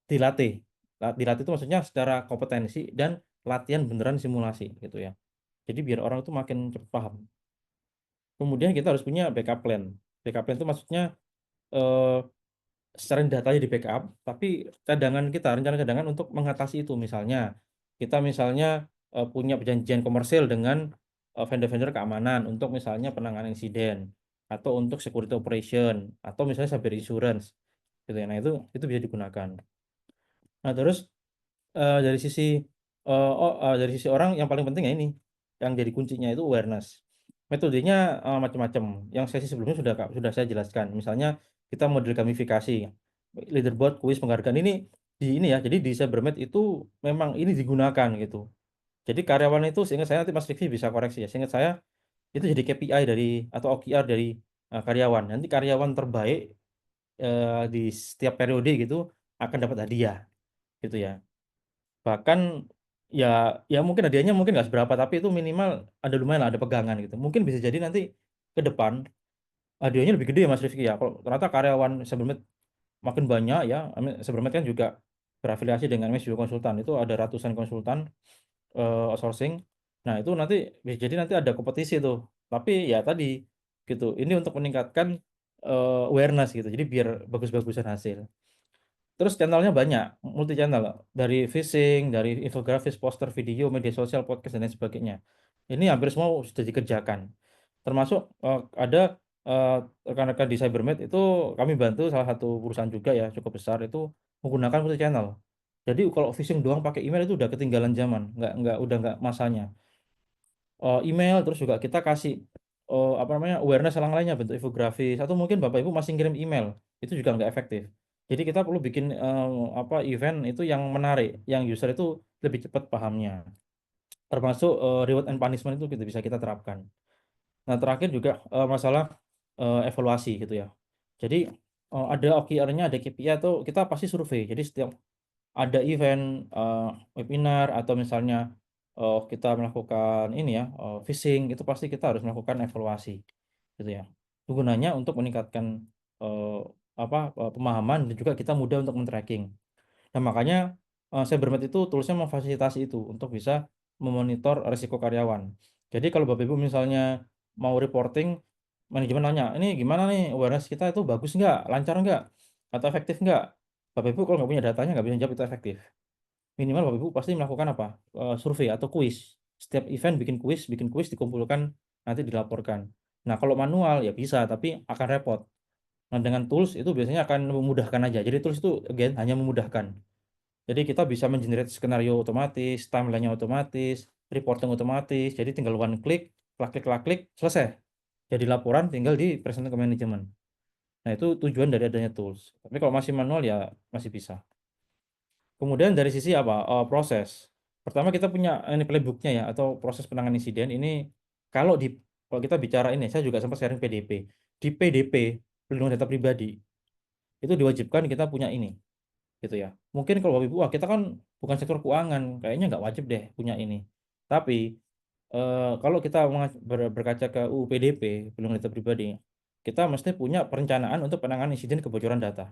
dilatih. Dilatih itu maksudnya secara kompetensi dan latihan beneran simulasi gitu ya. Jadi biar orang itu makin cepat paham. Kemudian kita harus punya backup plan. Backup plan itu maksudnya eh, secara datanya di-backup, tapi cadangan kita, rencana cadangan untuk mengatasi itu. Misalnya, kita misalnya punya perjanjian komersil dengan vendor-vendor keamanan untuk misalnya penanganan insiden, atau untuk security operation, atau misalnya cyber insurance, gitu ya. Nah, itu bisa digunakan. Nah, terus dari sisi orang yang paling penting ya ini, yang jadi kuncinya itu awareness. Metodenya macam-macam. Yang sesi sebelumnya sudah saya jelaskan. Misalnya kita model gamifikasi, leaderboard, kuis, penghargaan ini ya. Jadi di Cybermed itu memang ini digunakan gitu. Jadi karyawan itu seingat saya, nanti Mas Rifki bisa koreksi ya. Seingat saya itu jadi KPI dari atau OKR dari karyawan. Nanti karyawan terbaik di setiap periode gitu akan dapat hadiah gitu ya. Bahkan ya mungkin hadiahnya mungkin nggak seberapa, tapi itu minimal ada lumayan lah, ada pegangan gitu. Mungkin bisa jadi nanti ke depan hadiahnya lebih gede ya Mas Rifki ya. Kalau ternyata karyawan Cybermed makin banyak ya, Cybermed kan juga berafiliasi dengan MSU Konsultan. Itu ada ratusan konsultan outsourcing. Nah, itu nanti bisa jadi nanti ada kompetisi tuh. Tapi ya tadi gitu. Ini untuk meningkatkan awareness gitu. Jadi biar bagus-bagusan hasil. Terus channelnya banyak, multi channel, dari phishing, dari infografis, poster, video, media sosial, podcast, dan lain sebagainya. Ini hampir semua sudah dikerjakan. Termasuk ada rekan-rekan di Cybermed itu kami bantu salah satu perusahaan juga ya cukup besar itu menggunakan multi channel. Jadi kalau phishing doang pakai email itu udah ketinggalan zaman, udah nggak masanya. Email terus juga kita kasih apa namanya awareness yang lainnya bentuk infografis atau mungkin Bapak Ibu masih ngirim email itu juga nggak efektif. Jadi kita perlu bikin apa event itu yang menarik, yang user itu lebih cepat pahamnya. Termasuk reward and punishment itu bisa kita terapkan. Nah, terakhir juga masalah evaluasi gitu ya. Jadi ada OKR-nya, ada KPI atau kita pasti survei. Jadi setiap ada event webinar atau misalnya kita melakukan ini ya phishing itu pasti kita harus melakukan evaluasi gitu ya. Gunanya untuk meningkatkan eh, pemahaman dan juga kita mudah untuk men-tracking. Nah, makanya Cybermed itu toolsnya memfasilitasi itu untuk bisa memonitor risiko karyawan. Jadi kalau Bapak Ibu misalnya mau reporting, manajemen nanya, ini gimana nih awareness kita itu bagus nggak, lancar nggak, atau efektif nggak? Bapak Ibu kalau nggak punya datanya nggak bisa jawab itu efektif. Minimal Bapak Ibu pasti melakukan apa? Survei atau kuis. Setiap event bikin kuis dikumpulkan, nanti dilaporkan. Nah, kalau manual ya bisa, tapi akan repot. Nah, dengan tools itu biasanya akan memudahkan aja. Jadi tools itu again hanya memudahkan. Jadi kita bisa mengenerate skenario otomatis, timeline-nya otomatis, reporting otomatis. Jadi tinggal one click, klik, selesai. Jadi laporan tinggal di present ke manajemen. Nah, itu tujuan dari adanya tools. Tapi kalau masih manual ya masih bisa. Kemudian dari sisi apa? Proses. Pertama kita punya ini playbooknya ya atau proses penanganan insiden ini kalau di kalau kita bicara ini saya juga sempat sharing PDP. Di PDP, perlindungan data pribadi, itu diwajibkan kita punya ini. gitu ya. Mungkin kalau Bapak Ibu, wah kita kan bukan sektor keuangan, kayaknya nggak wajib deh punya ini. Tapi kalau kita berkaca ke UU PDP, Perlindungan Data Pribadi, kita mesti punya perencanaan untuk penanganan insiden kebocoran data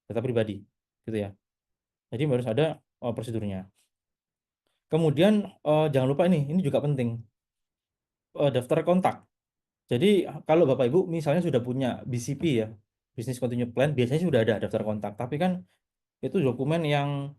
pribadi, gitu ya. Jadi harus ada prosedurnya. Kemudian jangan lupa ini juga penting, daftar kontak. Jadi kalau Bapak Ibu misalnya sudah punya BCP ya, Business Continuity Plan, biasanya sudah ada daftar kontak. Tapi kan itu dokumen yang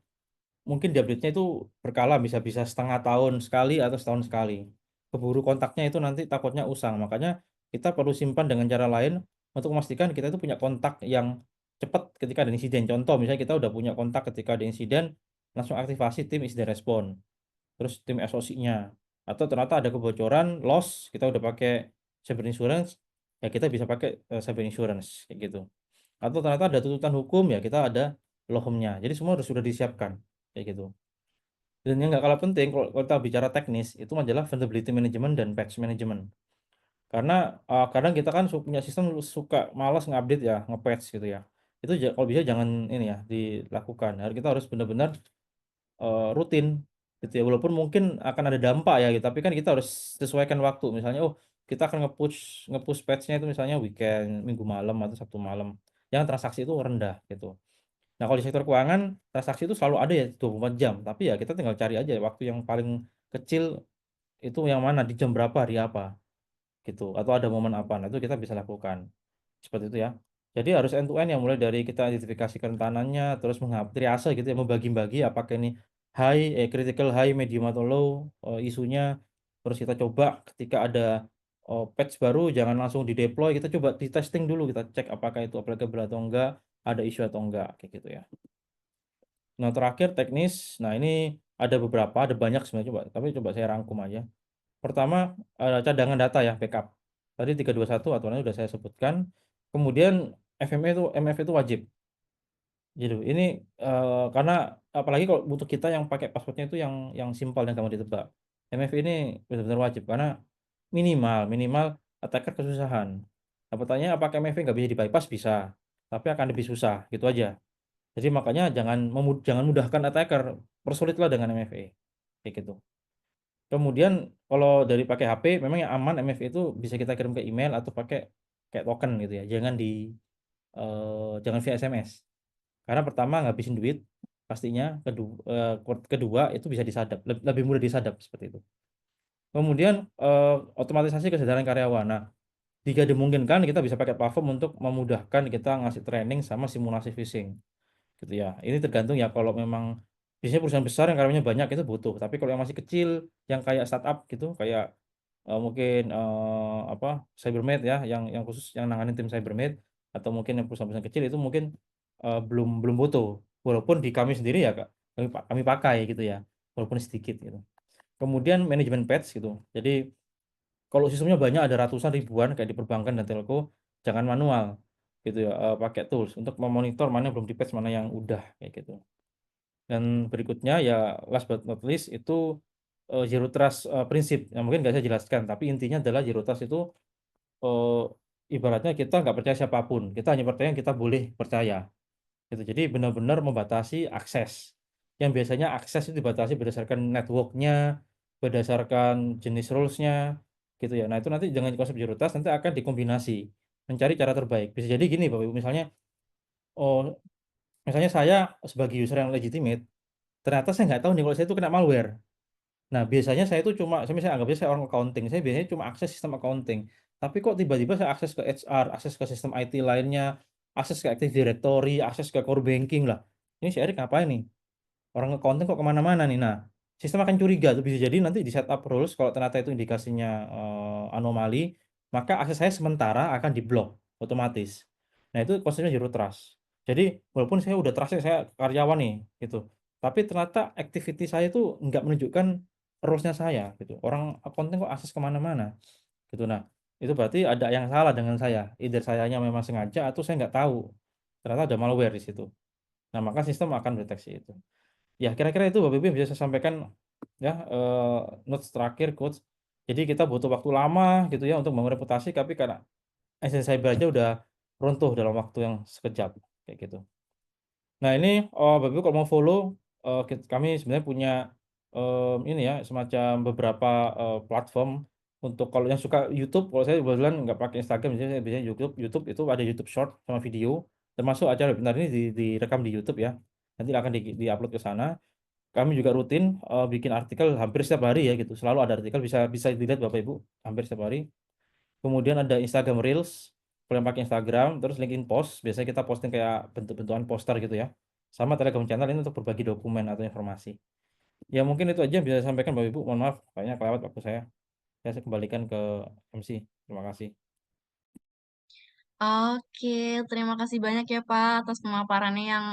mungkin diupdate-nya itu berkala, bisa setengah tahun sekali atau setahun sekali. Keburu kontaknya itu nanti takutnya usang. Makanya kita perlu simpan dengan cara lain untuk memastikan kita itu punya kontak yang cepat ketika ada insiden. Contoh, misalnya kita udah punya kontak ketika ada insiden, langsung aktivasi tim insiden respon, terus tim SOC-nya. Atau ternyata ada kebocoran, loss, kita udah pakai cyber insurance, ya kita bisa pakai cyber insurance, kayak gitu. Atau ternyata ada tuntutan hukum, ya kita ada lohomnya. Jadi semua sudah disiapkan, kayak gitu. Dan yang nggak kalah penting kalau kita bicara teknis itu adalah vulnerability management dan patch management. Karena kadang kita kan punya sistem suka malas ngupdate ya, nge-patch gitu ya. Itu kalau bisa jangan ini ya dilakukan. Kita harus benar-benar rutin gitu ya. Walaupun mungkin akan ada dampak ya gitu, tapi kan kita harus sesuaikan waktu. Misalnya kita akan nge-push patch-nya itu misalnya weekend, Minggu malam atau Sabtu malam. Yang transaksi itu rendah gitu. Nah, kalau di sektor keuangan, transaksi itu selalu ada ya 24 jam, tapi ya kita tinggal cari aja waktu yang paling kecil itu yang mana, di jam berapa, hari apa, gitu. Atau ada momen apa, nah itu kita bisa lakukan. Seperti itu ya. Jadi harus end to end ya, mulai dari kita identifikasi kerentanannya, terus triase gitu ya, membagi-bagi apakah ini critical high, medium atau low isunya. Terus kita coba ketika ada patch baru, jangan langsung di-deploy, kita coba di testing dulu, kita cek apakah itu applicable atau enggak, ada isu atau enggak, kayak gitu ya. Nah, terakhir teknis. Nah, ini ada beberapa, ada banyak sebenarnya, tapi coba saya rangkum aja. Pertama, cadangan data ya, backup. Tadi 321 aturannya sudah saya sebutkan. Kemudian MF itu wajib. Gitu. Ini karena apalagi kalau butuh kita yang pakai passwordnya itu yang simpel dan gampang ditebak. MF ini benar-benar wajib karena minimal attacker kesusahan. Nah, pertanyaannya apakah MF nggak bisa di-bypass? Bisa, tapi akan lebih susah, gitu aja. Jadi makanya jangan mudahkan attacker, persulitlah dengan MFA, kayak gitu. Kemudian kalau dari pakai HP, memang yang aman MFA itu bisa kita kirim ke email atau pakai kayak token gitu ya. Jangan via SMS. Karena pertama ngabisin duit pastinya, kedua itu bisa disadap, lebih mudah disadap seperti itu. Kemudian otomatisasi kesadaran karyawan. Nah, jika dimungkinkan kita bisa pakai platform untuk memudahkan kita ngasih training sama simulasi phishing. Gitu ya. Ini tergantung ya, kalau memang biasanya perusahaan besar yang karyanya banyak itu butuh, tapi kalau yang masih kecil yang kayak startup gitu, kayak mungkin Cybermate ya, yang khusus yang nanganin tim Cybermate, atau mungkin yang perusahaan-perusahaan kecil itu mungkin belum butuh, walaupun di kami sendiri ya Kak, kami pakai gitu ya, walaupun sedikit gitu. Kemudian manajemen patch gitu, jadi kalau sistemnya banyak, ada ratusan ribuan kayak di perbankan dan telco, jangan manual gitu ya, pakai tools untuk memonitor mana yang belum di-patch, mana yang udah, kayak gitu. Dan berikutnya ya, last but not least itu zero trust prinsip yang mungkin nggak saya jelaskan, tapi intinya adalah zero trust itu eh, ibaratnya kita nggak percaya siapapun, kita hanya percaya yang kita boleh percaya gitu. Jadi benar-benar membatasi akses, yang biasanya akses itu dibatasi berdasarkan networknya, berdasarkan jenis rules-nya gitu ya. Nah, itu nanti dengan konsep zero trust nanti akan dikombinasi mencari cara terbaik. Bisa jadi gini Bapak Ibu, oh misalnya saya sebagai user yang legitimate, ternyata saya nggak tahu nih kalau saya itu kena malware. Nah, biasanya saya itu saya misalnya anggap aja saya orang accounting, saya biasanya cuma akses sistem accounting. Tapi kok tiba-tiba saya akses ke HR, akses ke sistem IT lainnya, akses ke Active Directory, akses ke core banking lah. Ini si Erik ngapain nih? Orang accounting kok kemana-mana nih? Nah, sistem akan curiga tuh, bisa jadi nanti di setup rules kalau ternyata itu indikasinya anomali, maka akses saya sementara akan diblok otomatis. Nah, itu konsepnya zero trust. Jadi walaupun saya udah trust, saya karyawan nih gitu, tapi ternyata activity saya itu nggak menunjukkan rules-nya saya gitu. Orang accounting kok akses kemana-mana gitu. Nah, itu berarti ada yang salah dengan saya. Either sayanya memang sengaja atau saya nggak tahu. Ternyata ada malware di situ. Nah, maka sistem akan mendeteksi itu. Ya, kira-kira itu Bapak Ibu yang bisa saya sampaikan ya, notes terakhir, quotes. Jadi kita butuh waktu lama gitu ya untuk membangun reputasi, tapi karena esensi cyber aja udah runtuh dalam waktu yang sekejap, kayak gitu. Nah ini, Bapak Ibu kalau mau follow, kami sebenarnya punya, ini ya, semacam beberapa, platform untuk kalau yang suka YouTube, kalau saya kebetulan nggak pakai Instagram, jadi saya biasanya YouTube. YouTube itu ada YouTube Short sama video, termasuk acara webinar ini direkam di YouTube ya, nanti akan di-upload ke sana. Kami juga rutin, bikin artikel hampir setiap hari ya gitu, selalu ada artikel, bisa bisa dilihat Bapak Ibu, hampir setiap hari. Kemudian ada Instagram Reels, kalau yang pakai Instagram, terus LinkedIn Post, biasanya kita posting kayak bentuk-bentukan poster gitu ya. Sama Telegram Channel ini untuk berbagi dokumen atau informasi. Ya mungkin itu aja yang bisa saya sampaikan Bapak Ibu, mohon maaf kayaknya kelewat waktu saya. Saya kembalikan ke MC. Terima kasih. Oke, terima kasih banyak ya Pak atas pemaparannya yang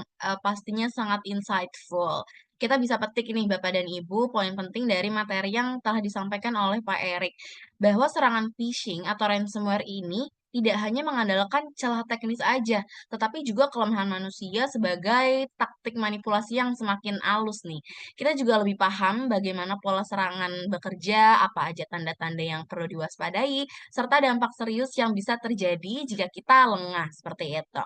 pastinya sangat insightful. Kita bisa petik ini Bapak dan Ibu poin penting dari materi yang telah disampaikan oleh Pak Erik, bahwa serangan phishing atau ransomware ini tidak hanya mengandalkan celah teknis aja, tetapi juga kelemahan manusia sebagai taktik manipulasi yang semakin halus nih. Kita juga lebih paham bagaimana pola serangan bekerja, apa aja tanda-tanda yang perlu diwaspadai, serta dampak serius yang bisa terjadi jika kita lengah seperti itu.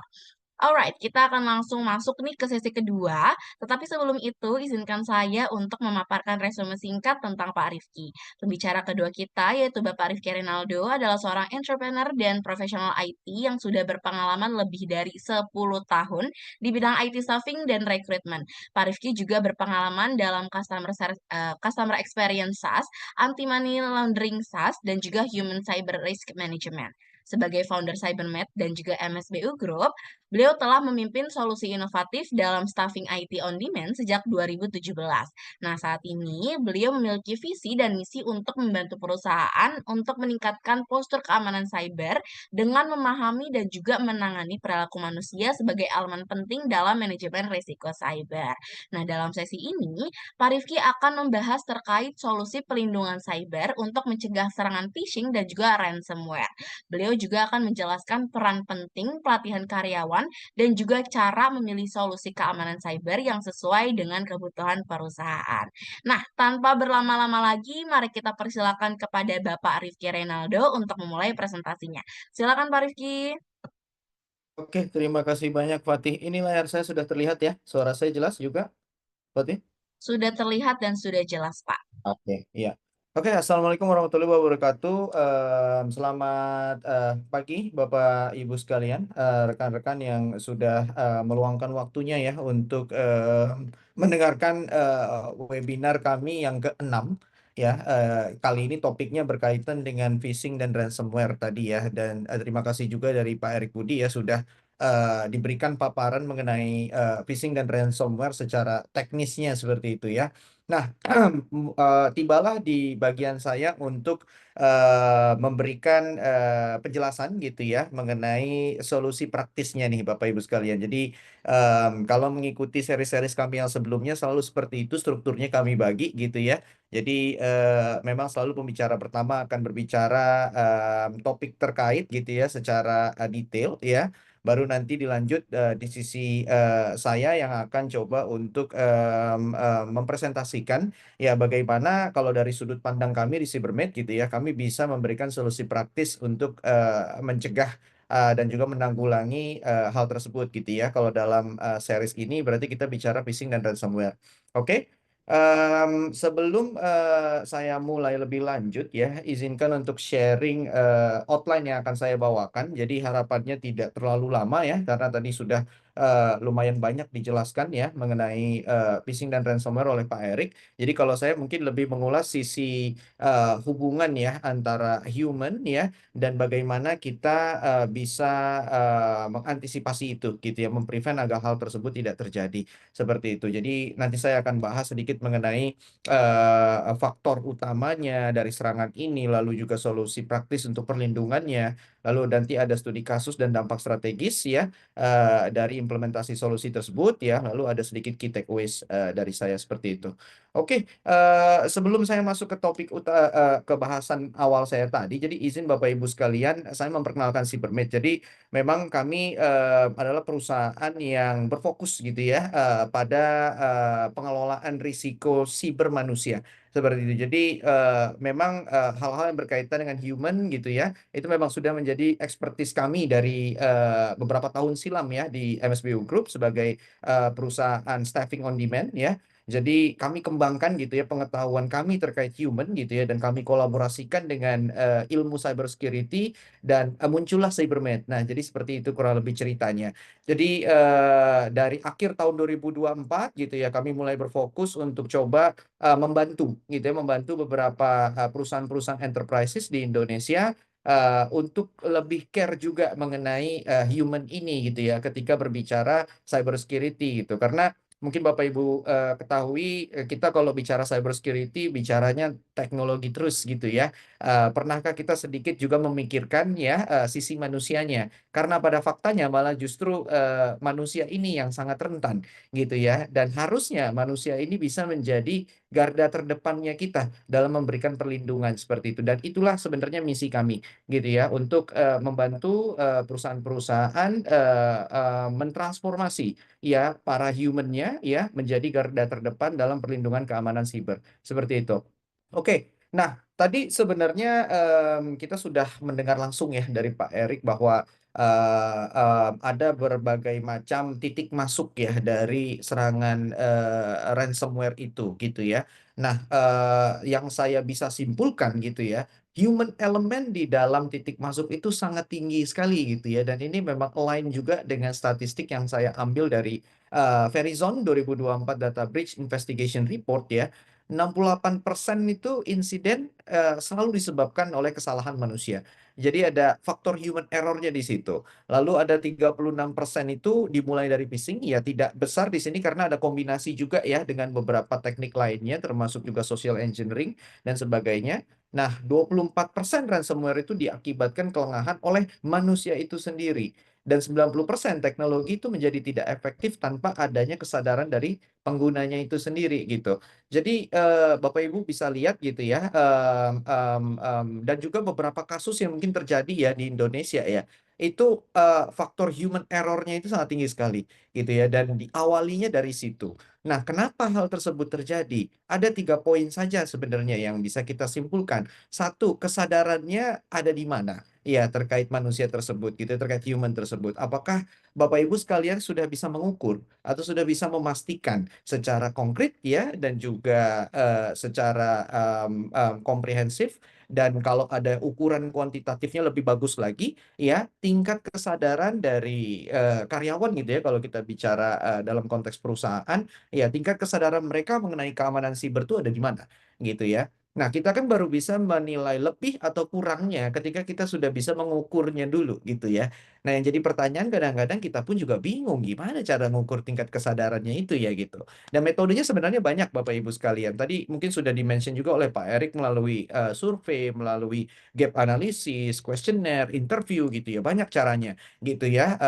Alright, kita akan langsung masuk nih ke sesi kedua. Tetapi sebelum itu, izinkan saya untuk memaparkan resume singkat tentang Pak Rifki. Pembicara kedua kita, yaitu Bapak Rifki Rinaldo, adalah seorang entrepreneur dan profesional IT yang sudah berpengalaman lebih dari 10 tahun di bidang IT staffing dan rekrutmen. Pak Rifki juga berpengalaman dalam customer experience SaaS, anti-money laundering SaaS, dan juga human cyber risk management. Sebagai founder Cybermed dan juga MSBU Group, beliau telah memimpin solusi inovatif dalam staffing IT on demand sejak 2017. Nah, saat ini beliau memiliki visi dan misi untuk membantu perusahaan untuk meningkatkan postur keamanan cyber dengan memahami dan juga menangani perilaku manusia sebagai elemen penting dalam manajemen risiko cyber. Nah, dalam sesi ini, Pak Rifki akan membahas terkait solusi pelindungan cyber untuk mencegah serangan phishing dan juga ransomware. Beliau juga akan menjelaskan peran penting pelatihan karyawan dan juga cara memilih solusi keamanan cyber yang sesuai dengan kebutuhan perusahaan. Nah, tanpa berlama-lama lagi, mari kita persilakan kepada Bapak Rifki Renaldo untuk memulai presentasinya. Silakan Pak Rifki. Oke, terima kasih banyak Fatih. Ini layar saya sudah terlihat ya? Suara saya jelas juga, Fatih? Sudah terlihat dan sudah jelas, Pak. Oke, iya. Oke, Assalamualaikum warahmatullahi wabarakatuh. Selamat pagi Bapak Ibu sekalian, rekan-rekan yang sudah meluangkan waktunya ya untuk mendengarkan webinar kami yang ke-6 ya. Kali ini topiknya berkaitan dengan phishing dan ransomware tadi ya. Dan terima kasih juga dari Pak Erik Budi ya sudah diberikan paparan mengenai phishing dan ransomware secara teknisnya seperti itu ya. Nah, tibalah di bagian saya untuk memberikan penjelasan gitu ya mengenai solusi praktisnya nih Bapak Ibu sekalian. Jadi kalau mengikuti seri-seri kami yang sebelumnya selalu seperti itu strukturnya kami bagi gitu ya. Jadi memang selalu pembicara pertama akan berbicara topik terkait gitu ya secara detail ya. Baru nanti dilanjut di sisi saya yang akan coba untuk mempresentasikan ya bagaimana kalau dari sudut pandang kami di Cybermed gitu ya, kami bisa memberikan solusi praktis untuk mencegah dan juga menanggulangi hal tersebut gitu ya. Kalau dalam series ini berarti kita bicara phishing dan ransomware. Oke. Sebelum saya mulai lebih lanjut ya, izinkan untuk sharing outline yang akan saya bawakan. Jadi harapannya tidak terlalu lama ya, karena tadi sudah lumayan banyak dijelaskan ya mengenai phishing dan ransomware oleh Pak Erik. Jadi kalau saya mungkin lebih mengulas sisi hubungan ya antara human ya dan bagaimana kita bisa mengantisipasi itu gitu ya, memprevent agar hal tersebut tidak terjadi seperti itu. Jadi nanti saya akan bahas sedikit mengenai faktor utamanya dari serangan ini, lalu juga solusi praktis untuk perlindungannya, lalu nanti ada studi kasus dan dampak strategis ya dari implementasi solusi tersebut ya, lalu ada sedikit key takeaways dari saya seperti itu. Oke, sebelum saya masuk ke topik ke bahasan awal saya tadi, jadi izin Bapak Ibu sekalian, saya memperkenalkan Cybermed. Jadi memang kami adalah perusahaan yang berfokus gitu ya pada pengelolaan risiko siber manusia. seperti itu. Jadi memang hal-hal yang berkaitan dengan human gitu ya, itu memang sudah menjadi expertise kami dari beberapa tahun silam ya di MSBU Group sebagai perusahaan staffing on demand ya. Jadi kami kembangkan gitu ya pengetahuan kami terkait human gitu ya, dan kami kolaborasikan dengan ilmu cybersecurity dan muncullah CyberMed. Nah, jadi seperti itu kurang lebih ceritanya. Jadi dari akhir tahun 2024 gitu ya, kami mulai berfokus untuk coba membantu gitu ya, membantu beberapa perusahaan-perusahaan enterprises di Indonesia untuk lebih care juga mengenai human ini gitu ya, ketika berbicara cybersecurity gitu. Karena mungkin Bapak Ibu ketahui, kita kalau bicara cybersecurity bicaranya teknologi terus gitu ya. Pernahkah kita sedikit juga memikirkan ya sisi manusianya? Karena pada faktanya malah justru manusia ini yang sangat rentan gitu ya. Dan harusnya manusia ini bisa menjadi garda terdepannya kita dalam memberikan perlindungan seperti itu. Dan itulah sebenarnya misi kami gitu ya, untuk membantu perusahaan-perusahaan mentransformasi ya para human-nya ya menjadi garda terdepan dalam perlindungan keamanan siber. Seperti itu. Oke. Nah, tadi sebenarnya kita sudah mendengar langsung ya dari Pak Erik bahwa ada berbagai macam titik masuk ya dari serangan ransomware itu gitu ya. Nah, yang saya bisa simpulkan gitu ya, human element di dalam titik masuk itu sangat tinggi sekali gitu ya, dan ini memang align juga dengan statistik yang saya ambil dari Verizon 2024 Data Breach Investigation Report ya. 68% itu insiden selalu disebabkan oleh kesalahan manusia. Jadi ada faktor human error-nya di situ. Lalu ada 36% itu dimulai dari phishing, ya tidak besar di sini karena ada kombinasi juga ya dengan beberapa teknik lainnya termasuk juga social engineering dan sebagainya. Nah, 24% ransomware itu diakibatkan kelengahan oleh manusia itu sendiri. Dan 90% teknologi itu menjadi tidak efektif tanpa adanya kesadaran dari penggunanya itu sendiri gitu. Jadi Bapak Ibu bisa lihat gitu ya, dan juga beberapa kasus yang mungkin terjadi ya di Indonesia ya, itu faktor human error-nya itu sangat tinggi sekali gitu ya, dan diawalinya dari situ. Nah, kenapa hal tersebut terjadi? Ada 3 poin saja sebenarnya yang bisa kita simpulkan. Satu, kesadarannya ada di mana? Ya, terkait manusia tersebut gitu, terkait human tersebut. Apakah Bapak Ibu sekalian sudah bisa mengukur atau sudah bisa memastikan secara konkret ya, dan juga secara komprehensif, dan kalau ada ukuran kuantitatifnya lebih bagus lagi ya, tingkat kesadaran dari karyawan gitu ya, kalau kita bicara dalam konteks perusahaan ya, tingkat kesadaran mereka mengenai keamanan siber itu ada di mana gitu ya. Nah, kita kan baru bisa menilai lebih atau kurangnya ketika kita sudah bisa mengukurnya dulu gitu ya. Nah, yang jadi pertanyaan kadang-kadang kita pun juga bingung gimana cara mengukur tingkat kesadarannya itu ya gitu. Dan metodenya sebenarnya banyak Bapak Ibu sekalian. Tadi mungkin sudah di-mention juga oleh Pak Erik melalui survei, melalui gap analysis, questionnaire, interview gitu ya. Banyak caranya gitu ya.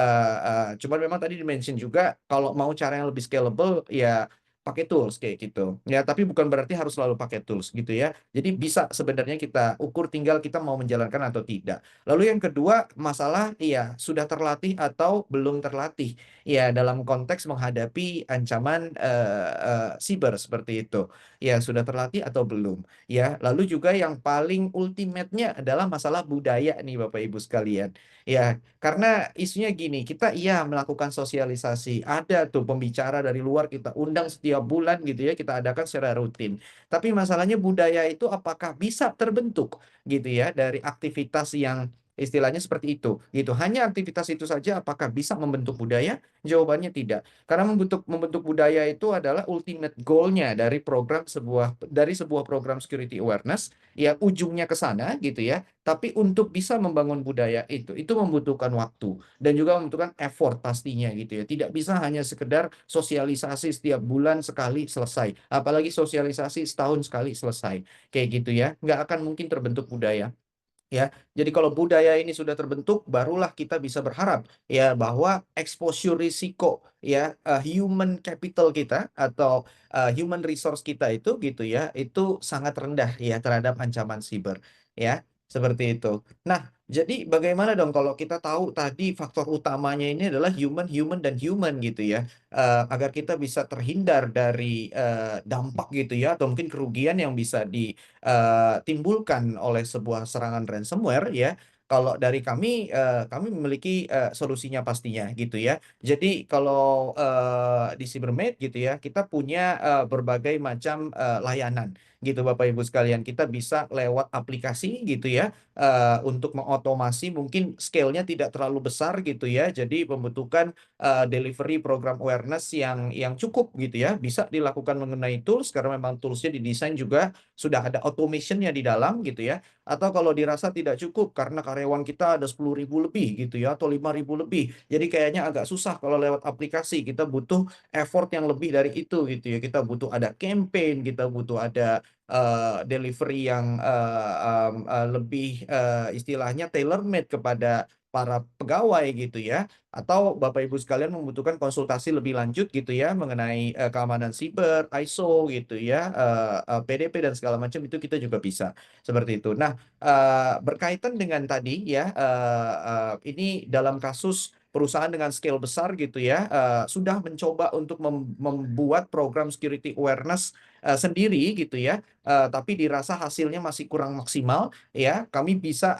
Cuman memang tadi di-mention juga kalau mau cara yang lebih scalable ya pakai tools kayak gitu. Ya, tapi bukan berarti harus selalu pakai tools gitu ya. Jadi bisa sebenarnya kita ukur, tinggal kita mau menjalankan atau tidak. Lalu yang kedua, masalah ya sudah terlatih atau belum terlatih ya dalam konteks menghadapi ancaman siber seperti itu. Ya, sudah terlatih atau belum ya. Lalu juga yang paling ultimate-nya adalah masalah budaya nih Bapak Ibu sekalian. Ya, karena isunya gini, kita iya melakukan sosialisasi, ada tuh pembicara dari luar kita undang setiap bulan gitu ya, kita adakan secara rutin. Tapi masalahnya budaya itu apakah bisa terbentuk gitu ya dari aktivitas yang istilahnya seperti itu gitu. Hanya aktivitas itu saja apakah bisa membentuk budaya? Jawabannya tidak. Karena membentuk budaya itu adalah ultimate goal-nya dari sebuah program security awareness yang ujungnya ke sana gitu ya. Tapi untuk bisa membangun budaya itu membutuhkan waktu dan juga membutuhkan effort pastinya gitu ya. Tidak bisa hanya sekedar sosialisasi setiap bulan sekali selesai. Apalagi sosialisasi setahun sekali selesai. Kayak gitu ya. Nggak akan mungkin terbentuk budaya. Ya, jadi kalau budaya ini sudah terbentuk, barulah kita bisa berharap ya bahwa exposure risiko ya human capital kita atau human resource kita itu gitu ya, itu sangat rendah ya terhadap ancaman siber ya, seperti itu. Nah, jadi bagaimana dong kalau kita tahu tadi faktor utamanya ini adalah human, human, dan human gitu ya, agar kita bisa terhindar dari dampak gitu ya, atau mungkin kerugian yang bisa ditimbulkan oleh sebuah serangan ransomware ya. Kalau dari kami memiliki solusinya pastinya gitu ya. Jadi kalau di Cybermate gitu ya, kita punya berbagai macam layanan gitu Bapak Ibu sekalian. Kita bisa lewat aplikasi gitu ya, untuk mengotomasi mungkin scale-nya tidak terlalu besar gitu ya. Jadi membutuhkan delivery program awareness yang cukup gitu ya. Bisa dilakukan mengenai tools karena memang toolsnya didesain juga sudah ada automation-nya di dalam gitu ya. Atau kalau dirasa tidak cukup karena karyawan kita ada 10.000 lebih gitu ya, atau 5.000 lebih. Jadi kayaknya agak susah kalau lewat aplikasi. Kita butuh effort yang lebih dari itu gitu ya. Kita butuh ada campaign, kita butuh ada delivery yang lebih istilahnya tailor made kepada para pegawai gitu ya, atau Bapak Ibu sekalian membutuhkan konsultasi lebih lanjut gitu ya mengenai keamanan siber, ISO gitu ya, PDP dan segala macam itu kita juga bisa seperti itu. Nah, berkaitan dengan tadi ya, ini dalam kasus perusahaan dengan scale besar gitu ya, sudah mencoba untuk membuat program security awareness sendiri gitu ya, tapi dirasa hasilnya masih kurang maksimal ya, kami bisa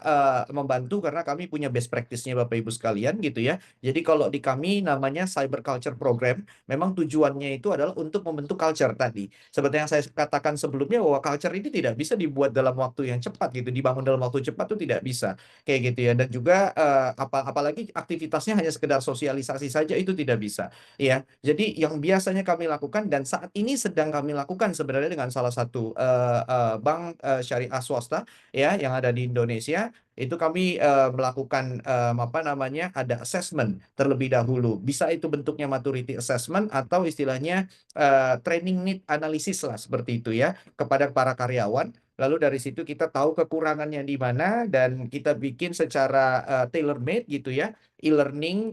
membantu karena kami punya best practice-nya Bapak Ibu sekalian gitu ya. Jadi kalau di kami namanya Cyber Culture Program, memang tujuannya itu adalah untuk membentuk culture tadi. Seperti yang saya katakan sebelumnya bahwa culture ini tidak bisa dibuat dalam waktu yang cepat gitu, dibangun dalam waktu cepat itu tidak bisa kayak gitu ya. Dan juga apalagi aktivitasnya hanya sekedar sosialisasi saja itu tidak bisa ya. Jadi yang biasanya kami lakukan dan saat ini sedang kami lakukan sebenarnya dengan salah satu bank syariah swasta ya yang ada di Indonesia, itu kami melakukan apa namanya, ada assessment terlebih dahulu. Bisa itu bentuknya maturity assessment atau istilahnya training need analysis lah seperti itu ya kepada para karyawan. Lalu dari situ kita tahu kekurangannya di mana dan kita bikin secara tailor made gitu ya, e-learning,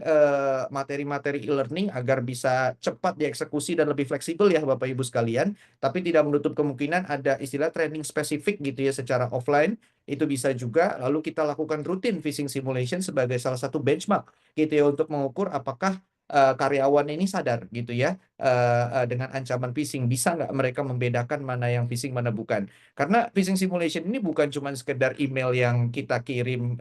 materi-materi e-learning agar bisa cepat dieksekusi dan lebih fleksibel ya Bapak Ibu sekalian. Tapi tidak menutup kemungkinan ada istilah training spesifik gitu ya secara offline, itu bisa juga. Lalu kita lakukan rutin phishing simulation sebagai salah satu benchmark gitu ya untuk mengukur apakah karyawan ini sadar gitu ya dengan ancaman phishing, bisa nggak mereka membedakan mana yang phishing mana bukan. Karena phishing simulation ini bukan cuma sekedar email yang kita kirim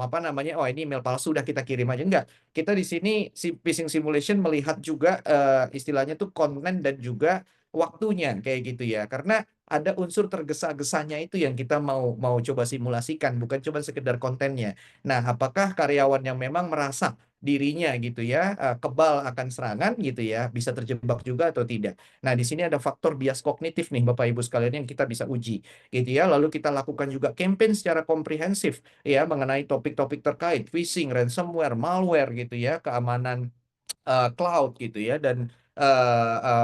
apa namanya, oh ini email palsu udah kita kirim aja, enggak. Kita di sini si phishing simulation melihat juga istilahnya tuh konten dan juga waktunya kayak gitu ya. Karena ada unsur tergesa-gesanya itu yang kita mau mau coba simulasikan, bukan cuma sekedar kontennya. Nah, apakah karyawan yang memang merasa dirinya gitu ya kebal akan serangan gitu ya, bisa terjebak juga atau tidak. Nah, di sini ada faktor bias kognitif nih Bapak Ibu sekalian yang kita bisa uji gitu ya. Lalu kita lakukan juga campaign secara komprehensif ya mengenai topik-topik terkait phishing, ransomware, malware gitu ya, keamanan cloud gitu ya, dan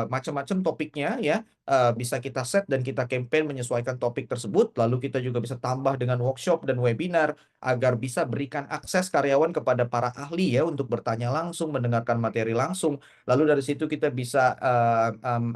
macam-macam topiknya ya, bisa kita set dan kita campaign menyesuaikan topik tersebut. Lalu kita juga bisa tambah dengan workshop dan webinar agar bisa berikan akses karyawan kepada para ahli ya untuk bertanya langsung, mendengarkan materi langsung. Lalu dari situ kita bisa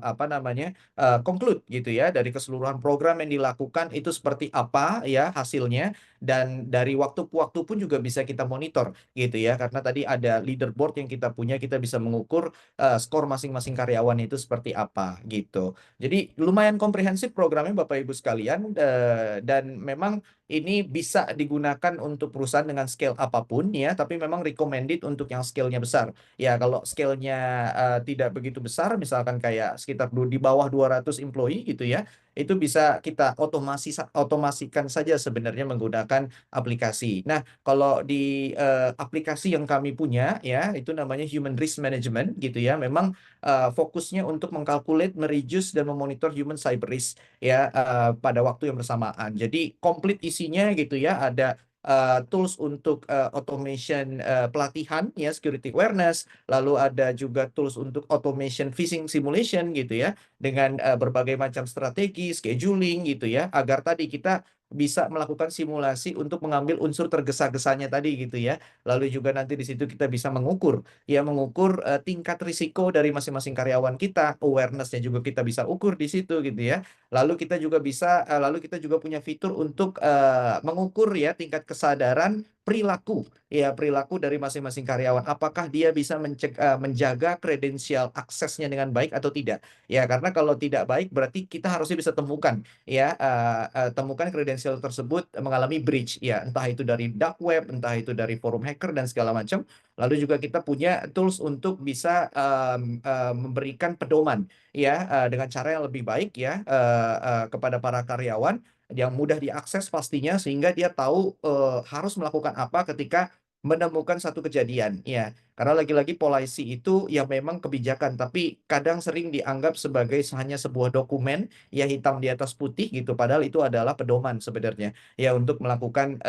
apa namanya, conclude gitu ya dari keseluruhan program yang dilakukan itu seperti apa ya hasilnya, dan dari waktu ke waktu pun juga bisa kita monitor gitu ya, karena tadi ada leaderboard yang kita punya, kita bisa mengukur skor masing-masing karyawan itu seperti apa gitu. Jadi lumayan komprehensif programnya Bapak Ibu sekalian, dan memang ini bisa digunakan untuk perusahaan dengan scale apapun ya, tapi memang recommended untuk yang scale-nya besar. Ya kalau scale-nya tidak begitu besar, misalkan kayak sekitar di bawah 200 employee gitu ya, itu bisa kita otomasikan saja sebenarnya menggunakan aplikasi. Nah, kalau di aplikasi yang kami punya ya, itu namanya Human Risk Management gitu ya. Memang fokusnya untuk mengkalkulate, mereduce dan memonitor human cyber risk ya pada waktu yang bersamaan. Jadi komplit isinya gitu ya, ada tools untuk automation pelatihan ya, security awareness, lalu ada juga tools untuk automation phishing simulation gitu ya, dengan berbagai macam strategi scheduling gitu ya, agar tadi kita bisa melakukan simulasi untuk mengambil unsur tergesa-gesanya tadi gitu ya. Lalu juga nanti di situ kita bisa mengukur tingkat risiko dari masing-masing karyawan kita, awareness-nya juga kita bisa ukur di situ gitu ya. Lalu kita juga punya fitur untuk mengukur ya tingkat kesadaran perilaku dari masing-masing karyawan. Apakah dia bisa menjaga kredensial aksesnya dengan baik atau tidak? Ya, karena kalau tidak baik berarti kita harusnya bisa temukan kredensial tersebut mengalami breach ya, entah itu dari dark web, entah itu dari forum hacker dan segala macam. Lalu juga kita punya tools untuk bisa memberikan pedoman ya dengan cara yang lebih baik ya kepada para karyawan yang mudah diakses pastinya sehingga dia tahu harus melakukan apa ketika menemukan satu kejadian ya. Karena lagi-lagi polisi itu ya memang kebijakan tapi kadang sering dianggap sebagai hanya sebuah dokumen ya hitam di atas putih gitu padahal itu adalah pedoman sebenarnya ya untuk melakukan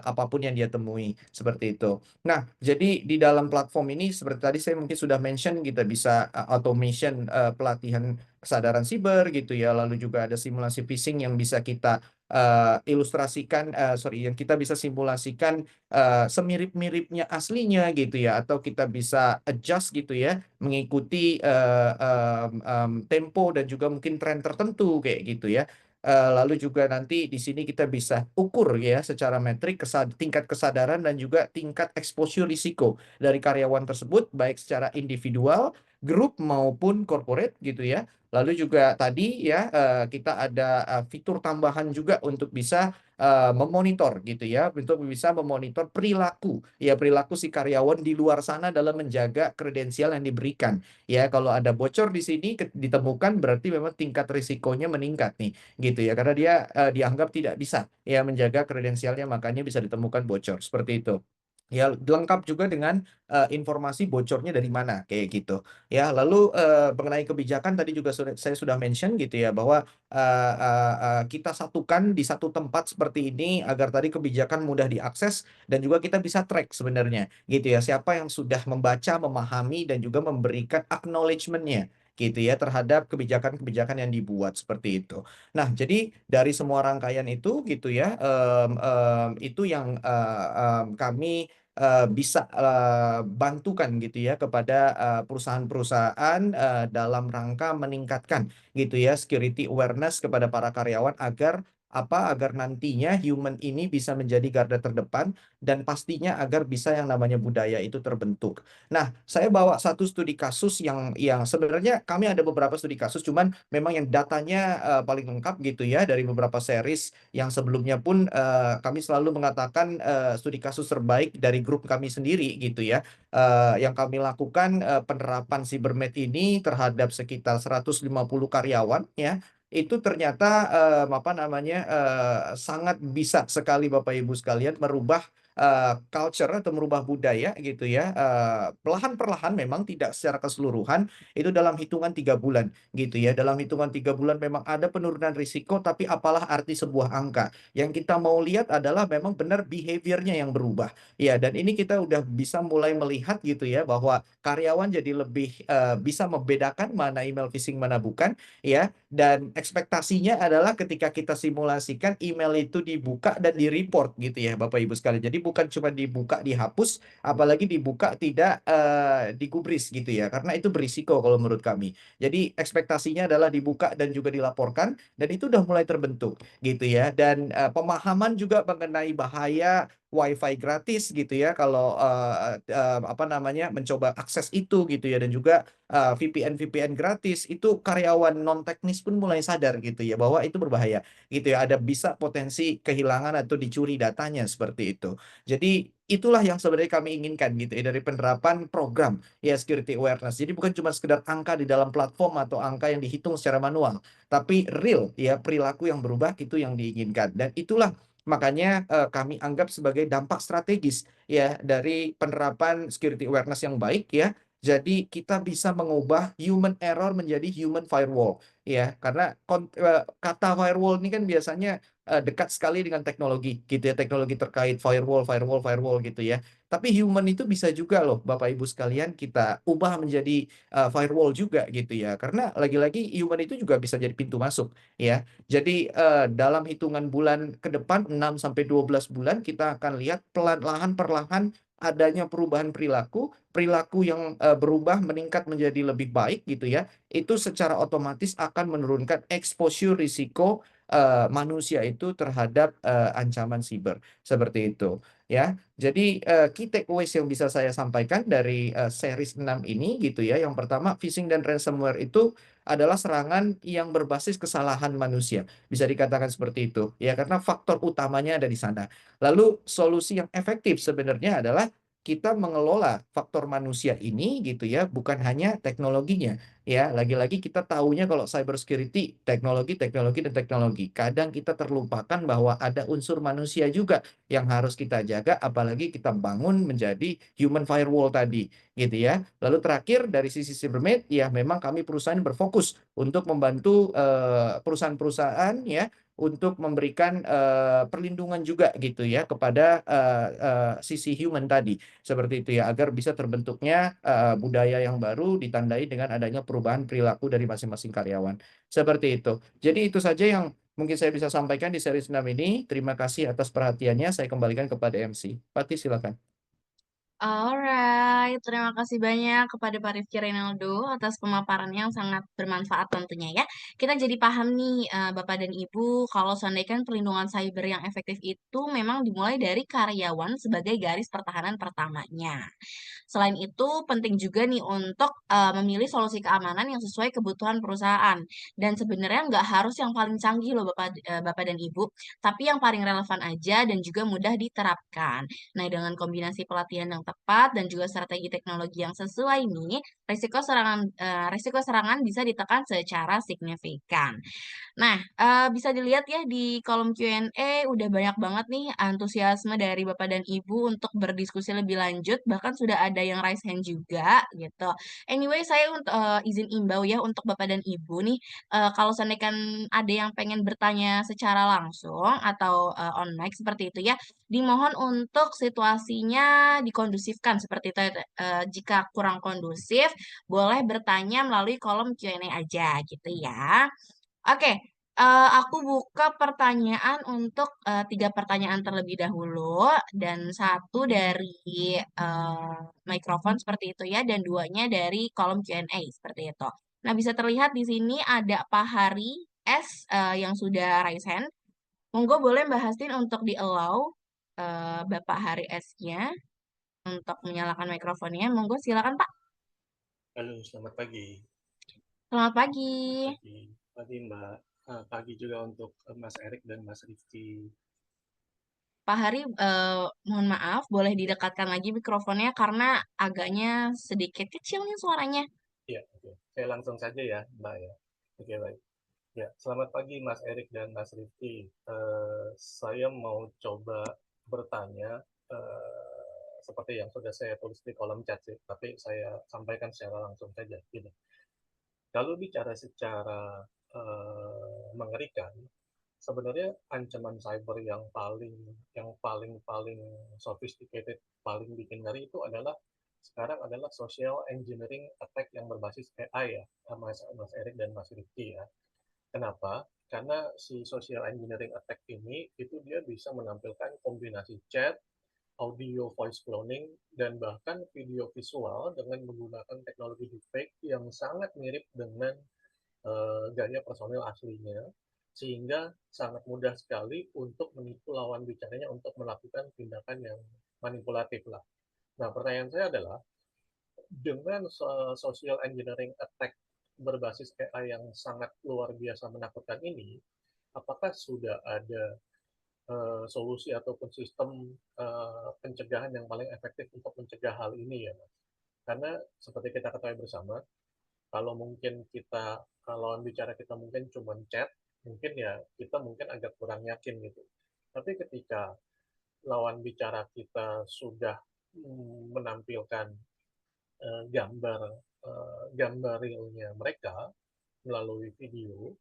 apapun yang dia temui seperti itu. Nah, jadi di dalam platform ini seperti tadi saya mungkin sudah mention kita bisa automation pelatihan kesadaran siber gitu ya. Lalu juga ada simulasi phishing yang bisa kita yang kita bisa simulasikan semirip-miripnya aslinya gitu ya, atau kita bisa adjust gitu ya, mengikuti tempo dan juga mungkin tren tertentu kayak gitu ya. Lalu juga nanti di sini kita bisa ukur ya secara metrik tingkat kesadaran dan juga tingkat exposure risiko dari karyawan tersebut baik secara individual, grup maupun corporate gitu ya. Lalu juga tadi ya kita ada fitur tambahan juga untuk bisa memonitor gitu ya, untuk bisa memonitor perilaku si karyawan di luar sana dalam menjaga kredensial yang diberikan. Ya, kalau ada bocor di sini ditemukan berarti memang tingkat risikonya meningkat nih gitu ya, karena dia dianggap tidak bisa ya menjaga kredensialnya makanya bisa ditemukan bocor seperti itu. Ya, lengkap juga dengan informasi bocornya dari mana kayak gitu. Ya, lalu mengenai kebijakan tadi juga saya sudah mention gitu ya bahwa kita satukan di satu tempat seperti ini agar tadi kebijakan mudah diakses dan juga kita bisa track sebenarnya gitu ya siapa yang sudah membaca, memahami dan juga memberikan acknowledgement-nya gitu ya terhadap kebijakan-kebijakan yang dibuat seperti itu. Nah, jadi dari semua rangkaian itu gitu ya itu yang kami bisa bantukan gitu ya kepada perusahaan-perusahaan dalam rangka meningkatkan gitu ya security awareness kepada para karyawan agar nantinya human ini bisa menjadi garda terdepan dan pastinya agar bisa yang namanya budaya itu terbentuk. Nah, saya bawa satu studi kasus yang sebenarnya kami ada beberapa studi kasus cuman memang yang datanya paling lengkap gitu ya dari beberapa series yang sebelumnya pun kami selalu mengatakan studi kasus terbaik dari grup kami sendiri gitu ya. Yang kami lakukan penerapan Cybermed ini terhadap sekitar 150 karyawan ya. Itu ternyata sangat bisa sekali Bapak Ibu sekalian merubah culture atau merubah budaya gitu ya. Perlahan-perlahan memang tidak secara keseluruhan itu dalam hitungan 3 bulan gitu ya. Dalam hitungan 3 bulan memang ada penurunan risiko tapi apalah arti sebuah angka. Yang kita mau lihat adalah memang benar behaviornya yang berubah. Ya, dan ini kita udah bisa mulai melihat gitu ya bahwa karyawan jadi lebih bisa membedakan mana email phishing mana bukan ya. Dan ekspektasinya adalah ketika kita simulasikan email itu dibuka dan di-report gitu ya Bapak Ibu sekalian. Jadi bukan cuma dibuka dihapus, apalagi dibuka tidak digubris gitu ya. Karena itu berisiko kalau menurut kami. Jadi ekspektasinya adalah dibuka dan juga dilaporkan dan itu udah mulai terbentuk gitu ya. Dan pemahaman juga mengenai bahaya WiFi gratis gitu ya kalau mencoba akses itu gitu ya dan juga VPN gratis itu karyawan non teknis pun mulai sadar gitu ya bahwa itu berbahaya gitu ya ada bisa potensi kehilangan atau dicuri datanya seperti itu. Jadi itulah yang sebenarnya kami inginkan gitu ya dari penerapan program ya security awareness. Jadi bukan cuma sekedar angka di dalam platform atau angka yang dihitung secara manual, tapi real ya perilaku yang berubah itu yang diinginkan dan itulah makanya kami anggap sebagai dampak strategis ya dari penerapan security awareness yang baik ya. Jadi kita bisa mengubah human error menjadi human firewall ya. Karena kata firewall ini kan biasanya dekat sekali dengan teknologi gitu ya, teknologi terkait firewall gitu ya. Tapi human itu bisa juga loh Bapak Ibu sekalian kita ubah menjadi firewall juga gitu ya. Karena lagi-lagi human itu juga bisa jadi pintu masuk ya. Jadi dalam hitungan bulan ke depan 6 sampai 12 bulan kita akan lihat perlahan adanya perubahan perilaku, perilaku yang berubah meningkat menjadi lebih baik gitu ya. Itu secara otomatis akan menurunkan exposure risiko manusia itu terhadap ancaman siber seperti itu ya. Jadi key takeaways yang bisa saya sampaikan dari series 6 ini gitu ya. Yang pertama, phishing dan ransomware itu adalah serangan yang berbasis kesalahan manusia. Bisa dikatakan seperti itu ya, karena faktor utamanya ada di sana. Lalu solusi yang efektif sebenarnya adalah kita mengelola faktor manusia ini gitu ya, bukan hanya teknologinya. Ya, lagi-lagi kita tahunya kalau cyber security teknologi, teknologi, dan teknologi. Kadang kita terlupakan bahwa ada unsur manusia juga yang harus kita jaga, apalagi kita bangun menjadi human firewall tadi, gitu ya. Lalu terakhir dari sisi Cybermed, ya memang kami perusahaan berfokus untuk membantu perusahaan-perusahaan ya untuk memberikan perlindungan juga gitu ya kepada sisi human tadi, seperti itu ya, agar bisa terbentuknya budaya yang baru ditandai dengan adanya perubahan perilaku dari masing-masing karyawan, seperti itu. Jadi itu saja yang mungkin saya bisa sampaikan di seri 6 ini. Terima kasih atas perhatiannya. Saya kembalikan kepada MC. Pati, silakan. Alright, terima kasih banyak kepada Pak Rifki Reynaldo atas pemaparannya yang sangat bermanfaat tentunya ya. Kita jadi paham nih Bapak dan Ibu kalau seandainya kan perlindungan cyber yang efektif itu memang dimulai dari karyawan sebagai garis pertahanan pertamanya. Selain itu, penting juga nih untuk memilih solusi keamanan yang sesuai kebutuhan perusahaan. Dan sebenarnya nggak harus yang paling canggih loh Bapak dan Ibu, tapi yang paling relevan aja dan juga mudah diterapkan. Nah, dengan kombinasi pelatihan yang tepat dan juga strategi teknologi yang sesuai nih, risiko serangan bisa ditekan secara signifikan. Nah, bisa dilihat ya di kolom Q&A udah banyak banget nih antusiasme dari Bapak dan Ibu untuk berdiskusi lebih lanjut, bahkan sudah ada yang raise hand juga gitu. Anyway, saya izin imbau ya untuk Bapak dan Ibu nih, kalau seandainya kan ada yang pengen bertanya secara langsung atau on mic seperti itu ya, dimohon untuk situasinya dikondusifkan seperti itu. Jika kurang kondusif, boleh bertanya melalui kolom Q&A aja gitu ya. Oke, aku buka pertanyaan untuk 3 pertanyaan terlebih dahulu dan satu dari mikrofon seperti itu ya dan duanya dari kolom Q&A seperti itu. Nah, bisa terlihat di sini ada Pak Hari S yang sudah raise hand. Monggo boleh Mbak Hastin untuk di-allow Bapak Hari S-nya untuk menyalakan mikrofonnya. Monggo silakan Pak. Halo, selamat pagi. Selamat pagi. Pagi Mbak. Pagi juga untuk Mas Erik dan Mas Rifki. Pak Hari, mohon maaf, boleh didekatkan lagi mikrofonnya karena agaknya sedikit kecil nih suaranya. Iya, oke. Saya langsung saja ya, Mbak ya. Oke, baik. Ya, selamat pagi Mas Erik dan Mas Rifki. Saya mau coba bertanya seperti yang sudah saya tulis di kolom chat sih, tapi saya sampaikan secara langsung saja. Gitu. Kalau bicara secara mengerikan, sebenarnya ancaman cyber yang paling sophisticated, paling bikin ngeri itu adalah sekarang adalah social engineering attack yang berbasis AI ya, Mas Erik dan Mas Rifki ya. Kenapa? Karena si social engineering attack ini itu dia bisa menampilkan kombinasi chat, audio voice cloning, dan bahkan video visual dengan menggunakan teknologi deepfake yang sangat mirip dengan gaya personil aslinya, sehingga sangat mudah sekali untuk menipu lawan bicaranya untuk melakukan tindakan yang manipulatif lah. Nah, pertanyaan saya adalah, dengan social engineering attack berbasis AI yang sangat luar biasa menakutkan ini, apakah sudah ada solusi ataupun sistem pencegahan yang paling efektif untuk mencegah hal ini ya, Mas? Karena seperti kita ketahui bersama, kalau mungkin kita lawan bicara kita mungkin cuma chat, mungkin ya kita mungkin agak kurang yakin gitu. Tapi ketika lawan bicara kita sudah menampilkan gambar gambar realnya mereka melalui video,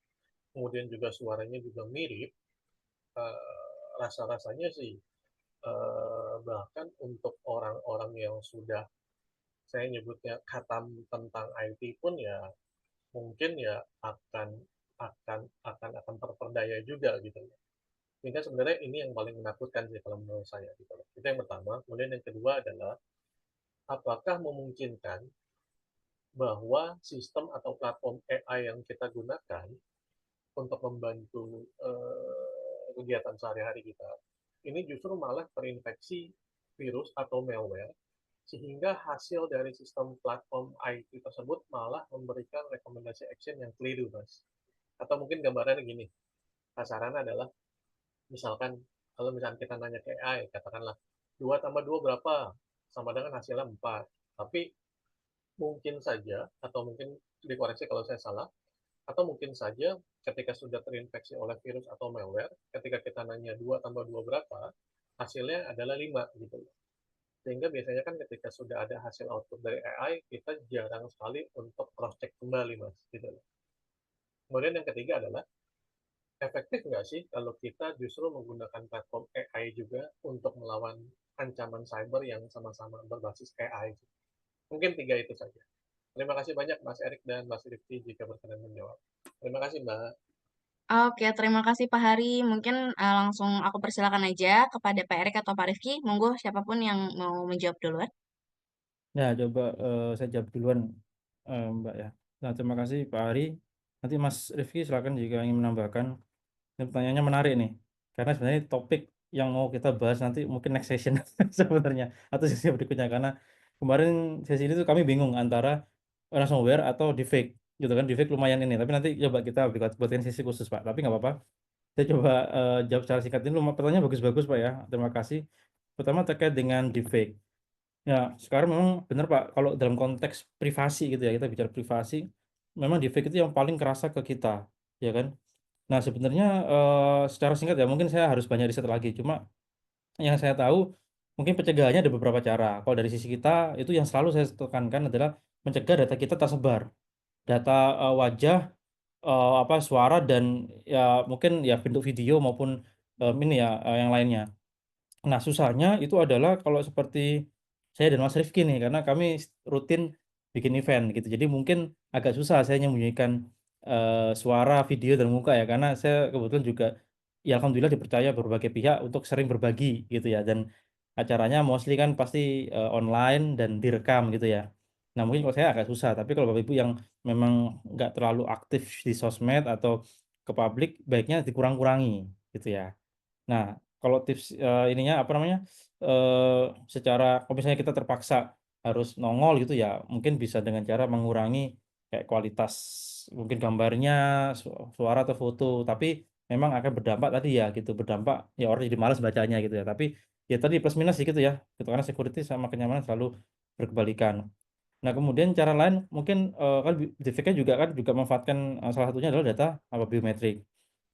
kemudian juga suaranya juga mirip, rasa-rasanya sih bahkan untuk orang-orang yang sudah saya nyebutnya khatam tentang IT pun ya mungkin ya akan terperdaya juga gitu. Sehingga sebenarnya ini yang paling menakutkan sih kalau menurut saya gitu. Itu yang pertama. Kemudian yang kedua adalah apakah memungkinkan bahwa sistem atau platform AI yang kita gunakan untuk membantu kegiatan sehari-hari kita ini justru malah terinfeksi virus atau malware sehingga hasil dari sistem platform IT tersebut malah memberikan rekomendasi action yang keliru, Mas. Atau mungkin gambarannya gini, kasarannya adalah misalkan kalau misalkan kita nanya ke AI, katakanlah 2 tambah 2 berapa? Sama dengan hasilnya 4. Tapi mungkin saja, atau mungkin dikoreksi kalau saya salah, atau mungkin saja ketika sudah terinfeksi oleh virus atau malware, ketika kita nanya 2 tambah 2 berapa, hasilnya adalah 5 gitu. Sehingga biasanya kan ketika sudah ada hasil output dari AI, kita jarang sekali untuk cross-check kembali, Mas. Gitu. Kemudian yang ketiga adalah, efektif nggak sih kalau kita justru menggunakan platform AI juga untuk melawan ancaman cyber yang sama-sama berbasis AI? Mungkin 3 itu saja. Terima kasih banyak Mas Erik dan Mas Rifki jika berkenan menjawab. Terima kasih Mbak. Oke, terima kasih Pak Hari. Mungkin langsung aku persilakan aja kepada Pak Erik atau Pak Rifki. Monggo siapapun yang mau menjawab duluan. Ya, coba saya jawab duluan, Mbak ya. Nah, terima kasih Pak Ari. Nanti Mas Rifki silakan jika ingin menambahkan. Ini pertanyaannya menarik nih, karena sebenarnya topik yang mau kita bahas nanti mungkin next session sebenarnya, atau sesi berikutnya. Karena kemarin sesi ini tuh kami bingung antara ransomware atau deepfake, gitu kan. Deepfake lumayan ini, tapi nanti coba kita buatkan sesi khusus Pak. Tapi nggak apa-apa. Saya coba jawab secara singkat ini. Pertanyaan bagus-bagus Pak ya. Terima kasih. Pertama terkait dengan deepfake. Ya, sekarang memang benar Pak, kalau dalam konteks privasi gitu ya, kita bicara privasi, memang deepfake itu yang paling kerasa ke kita, ya kan? Nah, sebenarnya secara singkat ya, mungkin saya harus banyak riset lagi. Cuma yang saya tahu, mungkin pencegahannya ada beberapa cara. Kalau dari sisi kita, itu yang selalu saya tekankan adalah mencegah data kita tersebar. Data wajah, apa, suara, dan ya mungkin ya bentuk video maupun ini ya, yang lainnya. Nah, susahnya itu adalah kalau seperti saya dan Mas Rifki nih, karena kami rutin bikin event gitu. Jadi mungkin agak susah saya menyembunyikan suara, video, dan muka ya, karena saya kebetulan juga ya alhamdulillah dipercaya berbagai pihak untuk sering berbagi gitu ya. Dan acaranya mostly kan pasti online dan direkam gitu ya. Nah, mungkin kalau saya agak susah, tapi kalau Bapak Ibu yang memang nggak terlalu aktif di sosmed atau ke publik, baiknya dikurang-kurangi gitu ya. Nah, kalau tips, ininya apa namanya, secara kalau misalnya kita terpaksa harus nongol gitu ya, mungkin bisa dengan cara mengurangi kayak kualitas mungkin gambarnya, suara atau foto, tapi memang akan berdampak tadi ya gitu, berdampak ya orang jadi malas bacanya gitu ya. Tapi ya tadi plus minus sih gitu ya, gitu, karena security sama kenyamanan selalu berkebalikan. Nah, kemudian cara lain mungkin, kan deepfake-nya juga kan juga memanfaatkan, salah satunya adalah data apa, biometrik.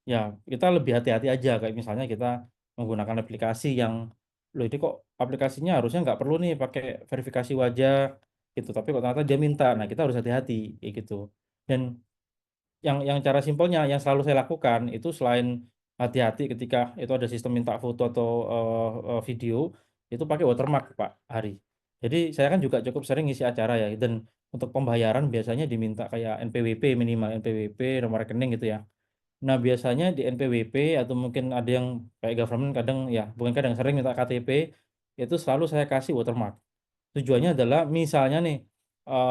Ya, kita lebih hati-hati aja, kayak misalnya kita menggunakan aplikasi yang, "Loh ini kok aplikasinya harusnya nggak perlu nih pakai verifikasi wajah," gitu, tapi kok ternyata dia minta. Nah, kita harus hati-hati, kayak gitu. Dan yang cara simpelnya yang selalu saya lakukan itu selain hati-hati ketika itu ada sistem minta foto atau, video, itu pakai watermark, Pak Hari. Jadi saya kan juga cukup sering ngisi acara ya, dan untuk pembayaran biasanya diminta kayak NPWP minimal, NPWP, nomor rekening gitu ya. Nah, biasanya di NPWP atau mungkin ada yang kayak government kadang ya, bukan kadang, sering minta KTP, itu selalu saya kasih watermark. Tujuannya adalah misalnya nih,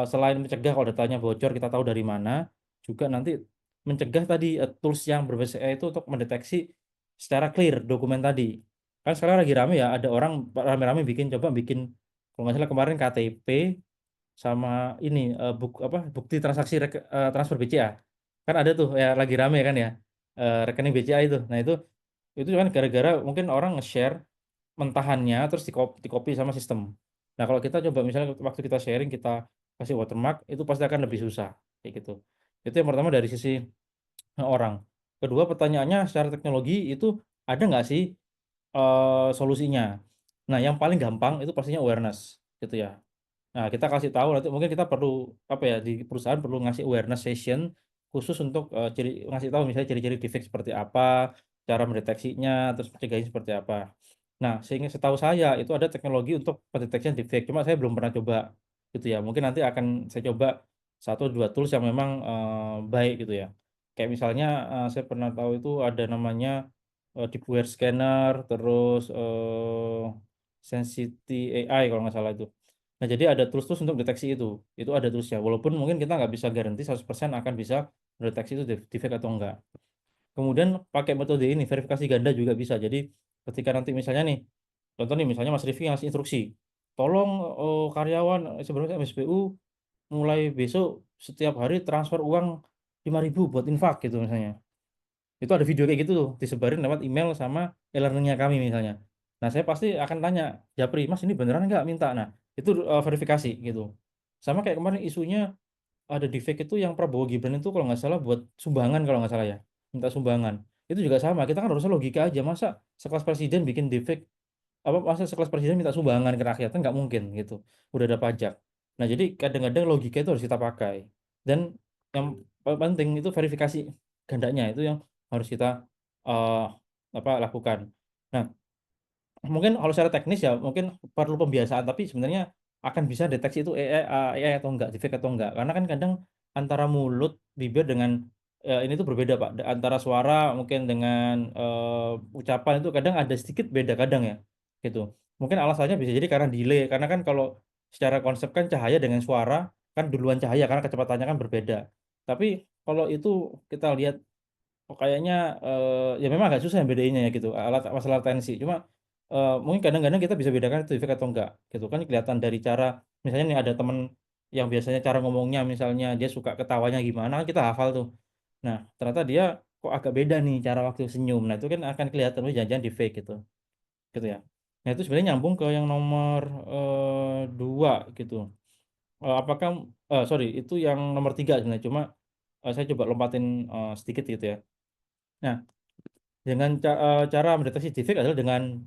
selain mencegah kalau datanya bocor kita tahu dari mana, juga nanti mencegah tadi, tools yang berbasis AI itu untuk mendeteksi secara clear dokumen tadi. Kan sekarang lagi rame ya, ada orang rame-rame coba bikin, kalau nggak salah kemarin KTP sama ini, bukti transaksi transfer BCA. Kan ada tuh ya lagi rame kan ya, rekening BCA itu. Nah, itu kan gara-gara mungkin orang nge-share mentahannya terus dikopi sama sistem. Nah, kalau kita coba misalnya waktu kita sharing kita kasih watermark, itu pasti akan lebih susah, kayak gitu. Itu yang pertama dari sisi orang. Kedua, pertanyaannya secara teknologi itu ada nggak sih solusinya? Nah, yang paling gampang itu pastinya awareness gitu ya. Nah, kita kasih tahu nanti mungkin kita perlu apa ya, di perusahaan perlu ngasih awareness session khusus untuk ngasih tahu misalnya ciri-ciri defect seperti apa, cara mendeteksinya, terus pencegahannya seperti apa. Nah, sehingga setahu saya itu ada teknologi untuk pendeteksian deepfake, cuma saya belum pernah coba gitu ya. Mungkin nanti akan saya coba 1, 2 tools yang memang, baik gitu ya. Kayak misalnya, saya pernah tahu itu ada namanya, Deepware Scanner, terus, Sensity AI kalau nggak salah itu. Nah, jadi ada tools-tools untuk deteksi itu ada tools-nya, walaupun mungkin kita nggak bisa garanti 100% akan bisa mendeteksi itu deepfake atau enggak. Kemudian pakai metode ini, verifikasi ganda juga bisa. Jadi ketika nanti misalnya nih, contoh nih misalnya Mas Rifki ngasih instruksi, "Tolong, karyawan sebelumnya MSBU mulai besok setiap hari transfer uang 5.000 buat infak," gitu misalnya. Itu ada video kayak gitu tuh, disebarin lewat email sama e-learning-nya kami misalnya. Nah, saya pasti akan tanya, "Japri, Mas ini beneran nggak minta?" Nah, itu, verifikasi gitu. Sama kayak kemarin isunya ada deepfake itu yang Prabowo Gibran itu kalau nggak salah buat sumbangan kalau nggak salah ya, minta sumbangan. Itu juga sama, kita kan harusnya logika aja, masa sekelas presiden bikin deepfake masa sekelas presiden minta sumbangan ke rakyat, kan nggak mungkin gitu, udah ada pajak. Nah, jadi kadang-kadang logika itu harus kita pakai dan yang penting itu verifikasi gandanya, itu yang harus kita, eee, lakukan. Nah, mungkin kalau secara teknis ya mungkin perlu pembiasaan, tapi sebenarnya akan bisa deteksi itu AI atau enggak, deepfake atau enggak. Karena kan kadang antara mulut, bibir dengan, ini tuh berbeda, Pak, antara suara mungkin dengan, ucapan itu kadang ada sedikit beda kadang ya, gitu. Mungkin alasannya bisa jadi karena delay, karena kan kalau secara konsep kan cahaya dengan suara kan duluan cahaya karena kecepatannya kan berbeda. Tapi kalau itu kita lihat, oh kayaknya, ya memang agak susah ya bedainnya ya gitu, masalah latensi. Cuma, mungkin kadang-kadang kita bisa bedakan itu efek atau enggak, gitu kan kelihatan dari cara misalnya nih ada temen yang biasanya cara ngomongnya misalnya dia suka ketawanya gimana, kan kita hafal tuh. Nah, ternyata dia kok agak beda nih cara waktu senyum. Nah, itu kan akan kelihatan, oh jangan-jangan di-fake gitu ya. Nah, itu sebenarnya nyambung ke yang nomor, 2 gitu. Apakah sorry itu yang nomor 3 sebenarnya, cuma, saya coba lompatin, sedikit gitu ya. Nah, dengan cara mendeteksi deepfake adalah dengan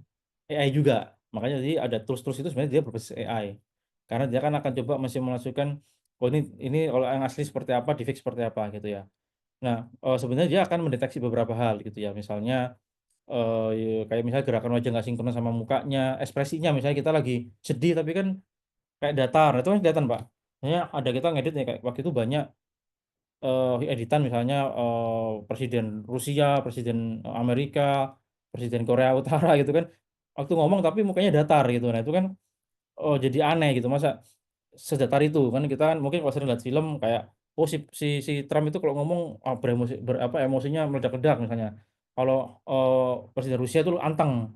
AI juga. Makanya jadi ada tools-tools itu sebenarnya dia berbasis AI. Karena dia kan akan coba mensimulasikan, oh ini kalau yang asli seperti apa, deepfake seperti apa gitu ya. Nah, sebenarnya dia akan mendeteksi beberapa hal gitu ya. Misalnya, kayak misalnya gerakan wajah nggak sinkron sama mukanya, ekspresinya misalnya kita lagi sedih tapi kan kayak datar, itu kan kelihatan, Pak. Misalnya ada kita ngedit nih kayak waktu itu banyak editan misalnya, presiden Rusia, presiden, Amerika, presiden Korea Utara gitu kan, waktu ngomong tapi mukanya datar gitu. Nah itu kan, jadi aneh gitu, masa sedatar itu? Kan kita kan mungkin kalau sering lihat film kayak, oh si Trump itu kalau ngomong, emosinya meledak-ledak misalnya. Kalau, presiden Rusia itu anteng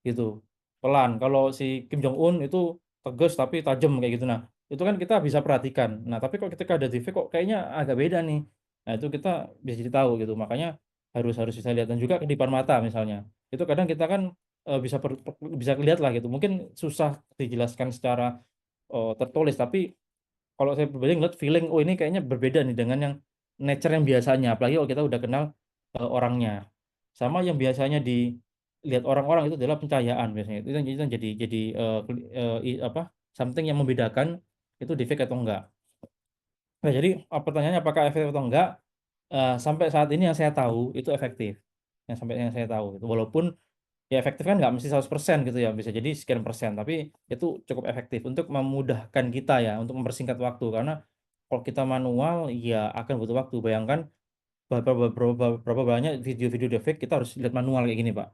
gitu, pelan. Kalau si Kim Jong Un itu tegas tapi tajam kayak gitu. Nah, itu kan kita bisa perhatikan. Nah, tapi kok ketika ada deepfake kok kayaknya agak beda nih. Nah, itu kita bisa jadi tahu gitu. Makanya harus harus bisa lihat dan juga kedipan mata misalnya. Itu kadang kita kan, bisa lihat lah gitu. Mungkin susah dijelaskan secara, tertulis, tapi kalau saya pribadi ngelihat feeling, oh ini kayaknya berbeda nih dengan yang nature yang biasanya, apalagi kalau kita udah kenal, orangnya. Sama yang biasanya dilihat orang-orang itu adalah pencahayaan biasanya, itu yang jadi, something yang membedakan itu defect atau enggak. Nah jadi, pertanyaannya apakah efektif atau enggak, sampai saat ini yang saya tahu itu efektif, yang saya tahu gitu. Walaupun ya efektif kan nggak mesti 100% gitu ya, bisa jadi sekian persen, tapi itu cukup efektif untuk memudahkan kita ya, untuk mempersingkat waktu. Karena kalau kita manual, ya akan butuh waktu. Bayangkan berapa banyak video-video deepfake kita harus lihat manual kayak gini, Pak.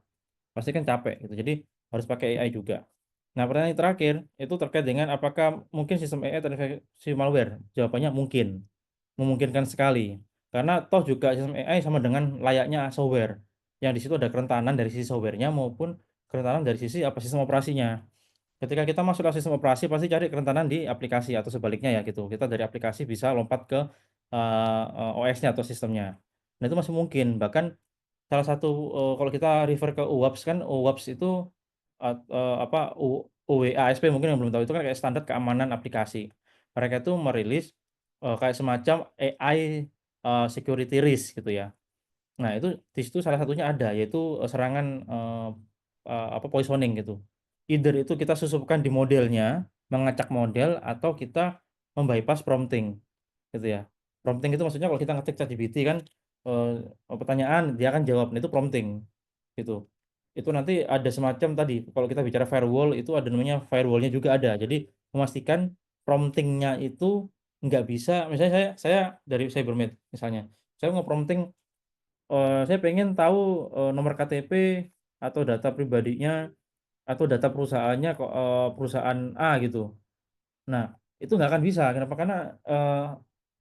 Pasti kan capek gitu, jadi harus pakai AI juga. Nah, pertanyaan yang terakhir, itu terkait dengan apakah mungkin sistem AI terinfeksi malware? Jawabannya mungkin, memungkinkan sekali. Karena toh juga sistem AI sama dengan layaknya software, yang di situ ada kerentanan dari sisi software-nya maupun kerentanan dari sisi sistem operasinya. Ketika kita masuk ke sistem operasi pasti cari kerentanan di aplikasi atau sebaliknya ya gitu. Kita dari aplikasi bisa lompat ke, OS-nya atau sistemnya. Nah, itu masih mungkin, bahkan salah satu, kalau kita refer ke UWAPS kan, UWAPS itu, UWASP mungkin yang belum tahu, itu kan kayak standar keamanan aplikasi. Mereka itu merilis, kayak semacam AI, security risk gitu ya. Nah itu di situ salah satunya ada, yaitu, serangan, poisoning gitu. Either itu kita susupkan di modelnya, mengacak model, atau kita mem-bypass prompting, gitu ya. Prompting itu maksudnya kalau kita ngetik ChatGPT kan, pertanyaan dia akan jawab, nah itu prompting, gitu. itu nanti ada semacam tadi, kalau kita bicara firewall itu ada namanya firewallnya juga ada. Jadi memastikan promptingnya itu nggak bisa, misalnya saya dari Cybermed misalnya, saya nge-prompting, saya pengen tahu nomor KTP atau data pribadinya atau data perusahaannya kok, perusahaan A gitu. Nah, itu nggak akan bisa. Kenapa? Karena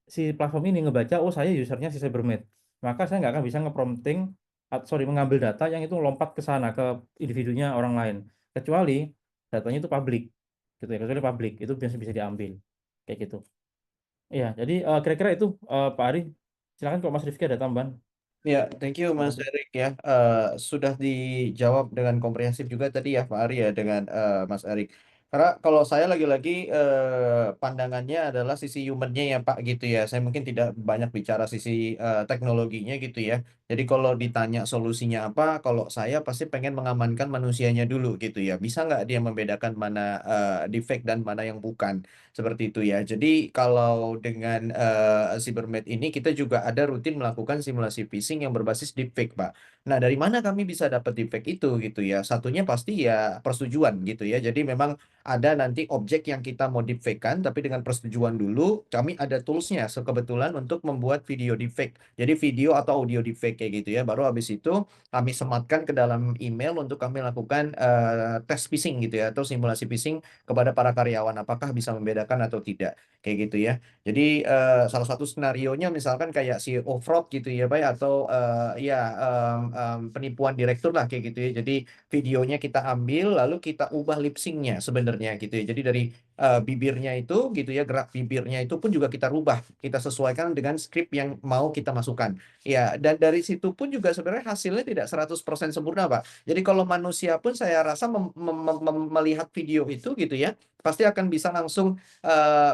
si platform ini ngebaca, oh saya usernya si Cybermed. Maka saya nggak akan bisa nge-prompting, mengambil data yang itu lompat ke sana, ke individunya orang lain. Kecuali datanya itu publik, gitu ya. Kecuali publik, itu bisa bisa diambil. Kayak gitu. Iya, jadi kira-kira itu Pak Ari. Silakan kalau Mas Rifki ada tambahan. Ya, thank you Mas Makasih. Erik ya. Sudah dijawab dengan komprehensif juga tadi ya Pak Ari ya dengan Mas Erik. Karena kalau saya lagi-lagi pandangannya adalah sisi humannya ya Pak gitu ya. Saya mungkin tidak banyak bicara sisi teknologinya gitu ya. Jadi kalau ditanya solusinya apa, kalau saya pasti pengen mengamankan manusianya dulu gitu ya. Bisa nggak dia membedakan mana defect dan mana yang bukan? Seperti itu ya. Jadi kalau dengan Cybermed ini kita juga ada rutin melakukan simulasi phishing yang berbasis deepfake, Pak. Nah, dari mana kami bisa dapat deepfake itu gitu ya? Satunya pasti ya persetujuan gitu ya. Jadi memang ada nanti objek yang kita mau deepfake-kan, tapi dengan persetujuan dulu kami ada toolsnya kebetulan untuk membuat video deepfake. Jadi video atau audio deepfake kayak gitu ya. Baru habis itu kami sematkan ke dalam email untuk kami lakukan tes phishing gitu ya atau simulasi phishing kepada para karyawan apakah bisa membedakan atau tidak kayak gitu ya. Jadi salah satu skenarionya misalkan kayak CEO fraud gitu ya Pak ya, atau ya penipuan direktur lah kayak gitu ya. Jadi videonya kita ambil lalu kita ubah lip syncnya sebenarnya gitu ya. Jadi dari bibirnya itu gitu ya, gerak bibirnya itu pun juga kita rubah, kita sesuaikan dengan skrip yang mau kita masukkan. Ya, dan dari situ pun juga sebenarnya hasilnya tidak 100% sempurna Pak. Jadi kalau manusia pun saya rasa melihat video itu gitu ya, pasti akan bisa langsung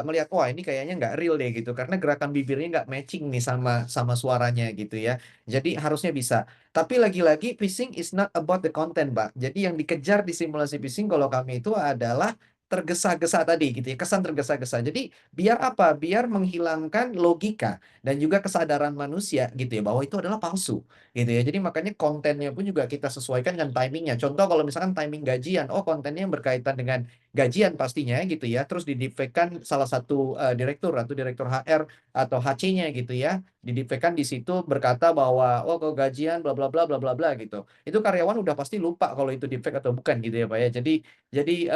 melihat wah ini kayaknya nggak real deh gitu karena gerakan bibirnya nggak matching nih sama sama suaranya gitu ya. Jadi harusnya bisa. Tapi lagi-lagi phishing is not about the content, Pak. Jadi yang dikejar di simulasi phishing kalau kami itu adalah tergesa-gesa tadi gitu ya, kesan tergesa-gesa. Jadi biar apa? Biar menghilangkan logika dan juga kesadaran manusia gitu ya bahwa itu adalah palsu gitu ya. Jadi makanya kontennya pun juga kita sesuaikan dengan timingnya. Contoh kalau misalkan timing gajian, oh kontennya yang berkaitan dengan gajian pastinya gitu ya. Terus didefekkan salah satu direktur atau direktur HR atau HC-nya gitu ya. Didefekkan di situ berkata bahwa oh kok gajian bla bla bla bla bla bla gitu. Itu karyawan udah pasti lupa kalau itu defect atau bukan gitu ya Pak ya. Jadi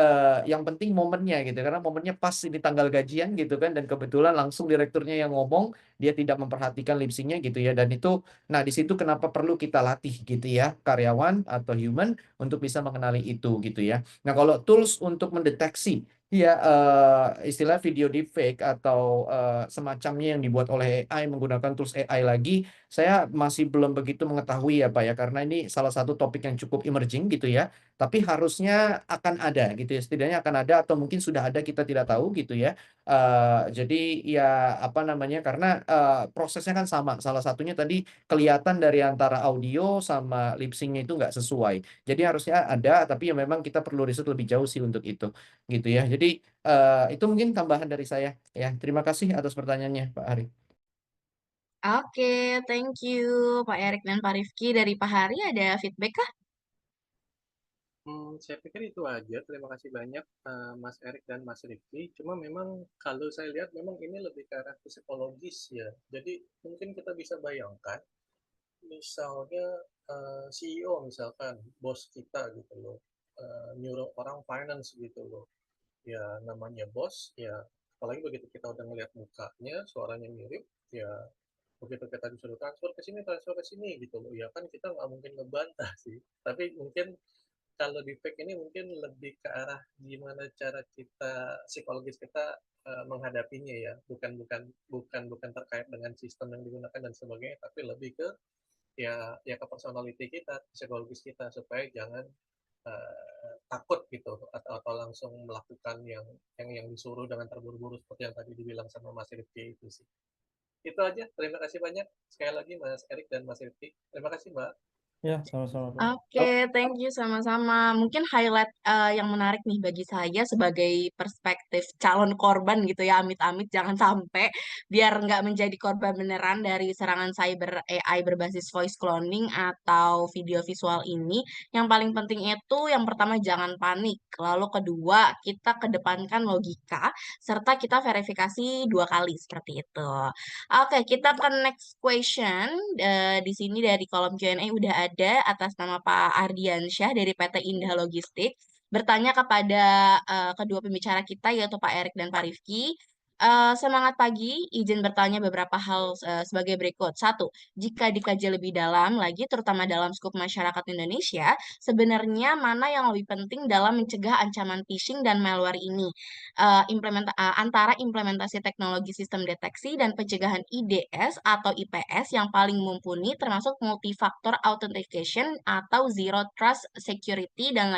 yang penting momennya gitu karena momennya pas ini tanggal gajian gitu kan dan kebetulan langsung direkturnya yang ngomong dia tidak memperhatikan lip sync-nya gitu ya dan itu nah di situ kenapa perlu kita latih gitu ya karyawan atau human untuk bisa mengenali itu gitu ya. Nah, kalau tools untuk mendeteksi ya istilah video deepfake atau semacamnya yang dibuat oleh AI menggunakan tools AI lagi, saya masih belum begitu mengetahui ya Pak ya karena ini salah satu topik yang cukup emerging gitu ya. Tapi harusnya akan ada gitu ya, setidaknya akan ada atau mungkin sudah ada kita tidak tahu gitu ya. Jadi ya apa namanya karena prosesnya kan sama. Salah satunya tadi kelihatan dari antara audio sama lip sync-nya itu nggak sesuai. Jadi harusnya ada, tapi ya memang kita perlu riset lebih jauh sih untuk itu, gitu ya. Jadi itu mungkin tambahan dari saya. Ya, terima kasih atas pertanyaannya, Pak Ari. Oke, thank you Pak Erik dan Pak Rifki. Dari Pak Hari ada feedback kah? Saya pikir itu aja. Terima kasih banyak Mas Erik dan Mas Rifki. Cuma memang kalau saya lihat memang ini lebih ke arah psikologis ya. Jadi mungkin kita bisa bayangkan, misalnya CEO misalkan, bos kita gitu loh, nyuruh orang finance gitu loh. Ya namanya bos, ya apalagi begitu kita udah ngeliat mukanya, suaranya mirip, ya begitu kita disuruh transfer ke sini gitu loh. Ya kan kita nggak mungkin ngebantah sih. Tapi mungkin kalau di fake ini mungkin lebih ke arah gimana cara kita psikologis kita menghadapinya ya, bukan terkait dengan sistem yang digunakan dan sebagainya, tapi lebih ke ya ke personality kita, psikologis kita supaya jangan takut gitu atau langsung melakukan yang disuruh dengan terburu-buru seperti yang tadi dibilang sama Mas Rifki itu sih. Itu aja. Terima kasih banyak sekali lagi Mas Erik dan Mas Rifki. Terima kasih Mbak. Ya, sama-sama, Pak. Oke, thank you sama-sama. Mungkin highlight yang menarik nih bagi saya sebagai perspektif calon korban gitu ya, amit-amit jangan sampai biar nggak menjadi korban beneran dari serangan cyber AI berbasis voice cloning atau video visual ini. Yang paling penting itu yang pertama jangan panik. Lalu kedua, kita kedepankan logika serta kita verifikasi 2 kali seperti itu. Oke, kita ke next question. Di sini dari kolom Q&A udah ada atas nama Pak Ardiansyah dari PT Indah Logistik. Bertanya kepada kedua pembicara kita yaitu Pak Erik dan Pak Rifki. Semangat pagi, izin bertanya beberapa hal sebagai berikut. Satu, jika dikaji lebih dalam lagi, terutama dalam skup masyarakat Indonesia, sebenarnya mana yang lebih penting dalam mencegah ancaman phishing dan malware ini? Antara implementasi teknologi sistem deteksi dan pencegahan IDS atau IPS yang paling mumpuni termasuk multifaktor authentication atau zero trust security dan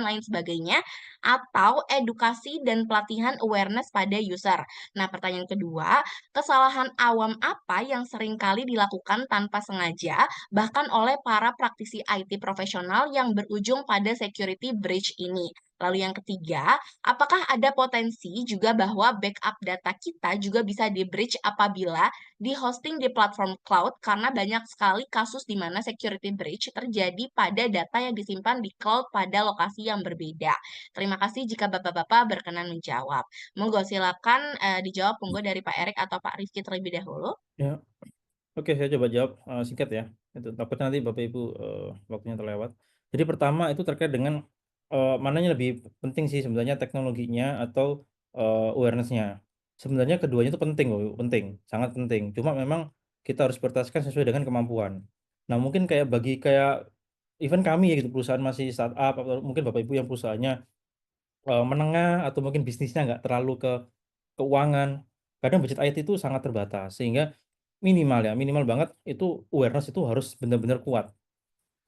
lain sebagainya atau edukasi dan pelatihan awareness pada user. Nah, pertanyaan kedua, kesalahan awam apa yang seringkali dilakukan tanpa sengaja bahkan oleh para praktisi IT profesional yang berujung pada security breach ini? Lalu yang ketiga, apakah ada potensi juga bahwa backup data kita juga bisa di-breach apabila di-hosting di platform cloud karena banyak sekali kasus di mana security breach terjadi pada data yang disimpan di cloud pada lokasi yang berbeda. Terima kasih jika Bapak-Bapak berkenan menjawab. Monggo silakan dijawab monggo dari Pak Erik atau Pak Rifki terlebih dahulu. Ya, oke, saya coba jawab singkat ya. Itu takutnya nanti Bapak Ibu waktunya terlewat. Jadi pertama itu terkait dengan mananya lebih penting sih sebenarnya teknologinya atau awareness-nya. Sebenarnya keduanya itu penting loh, penting, sangat penting. Cuma memang kita harus prioritaskan sesuai dengan kemampuan. Nah, mungkin kayak even kami ya gitu perusahaan masih startup atau mungkin Bapak Ibu yang perusahaannya menengah atau mungkin bisnisnya nggak terlalu ke keuangan, kadang budget IT itu sangat terbatas sehingga minimal banget itu awareness itu harus benar-benar kuat.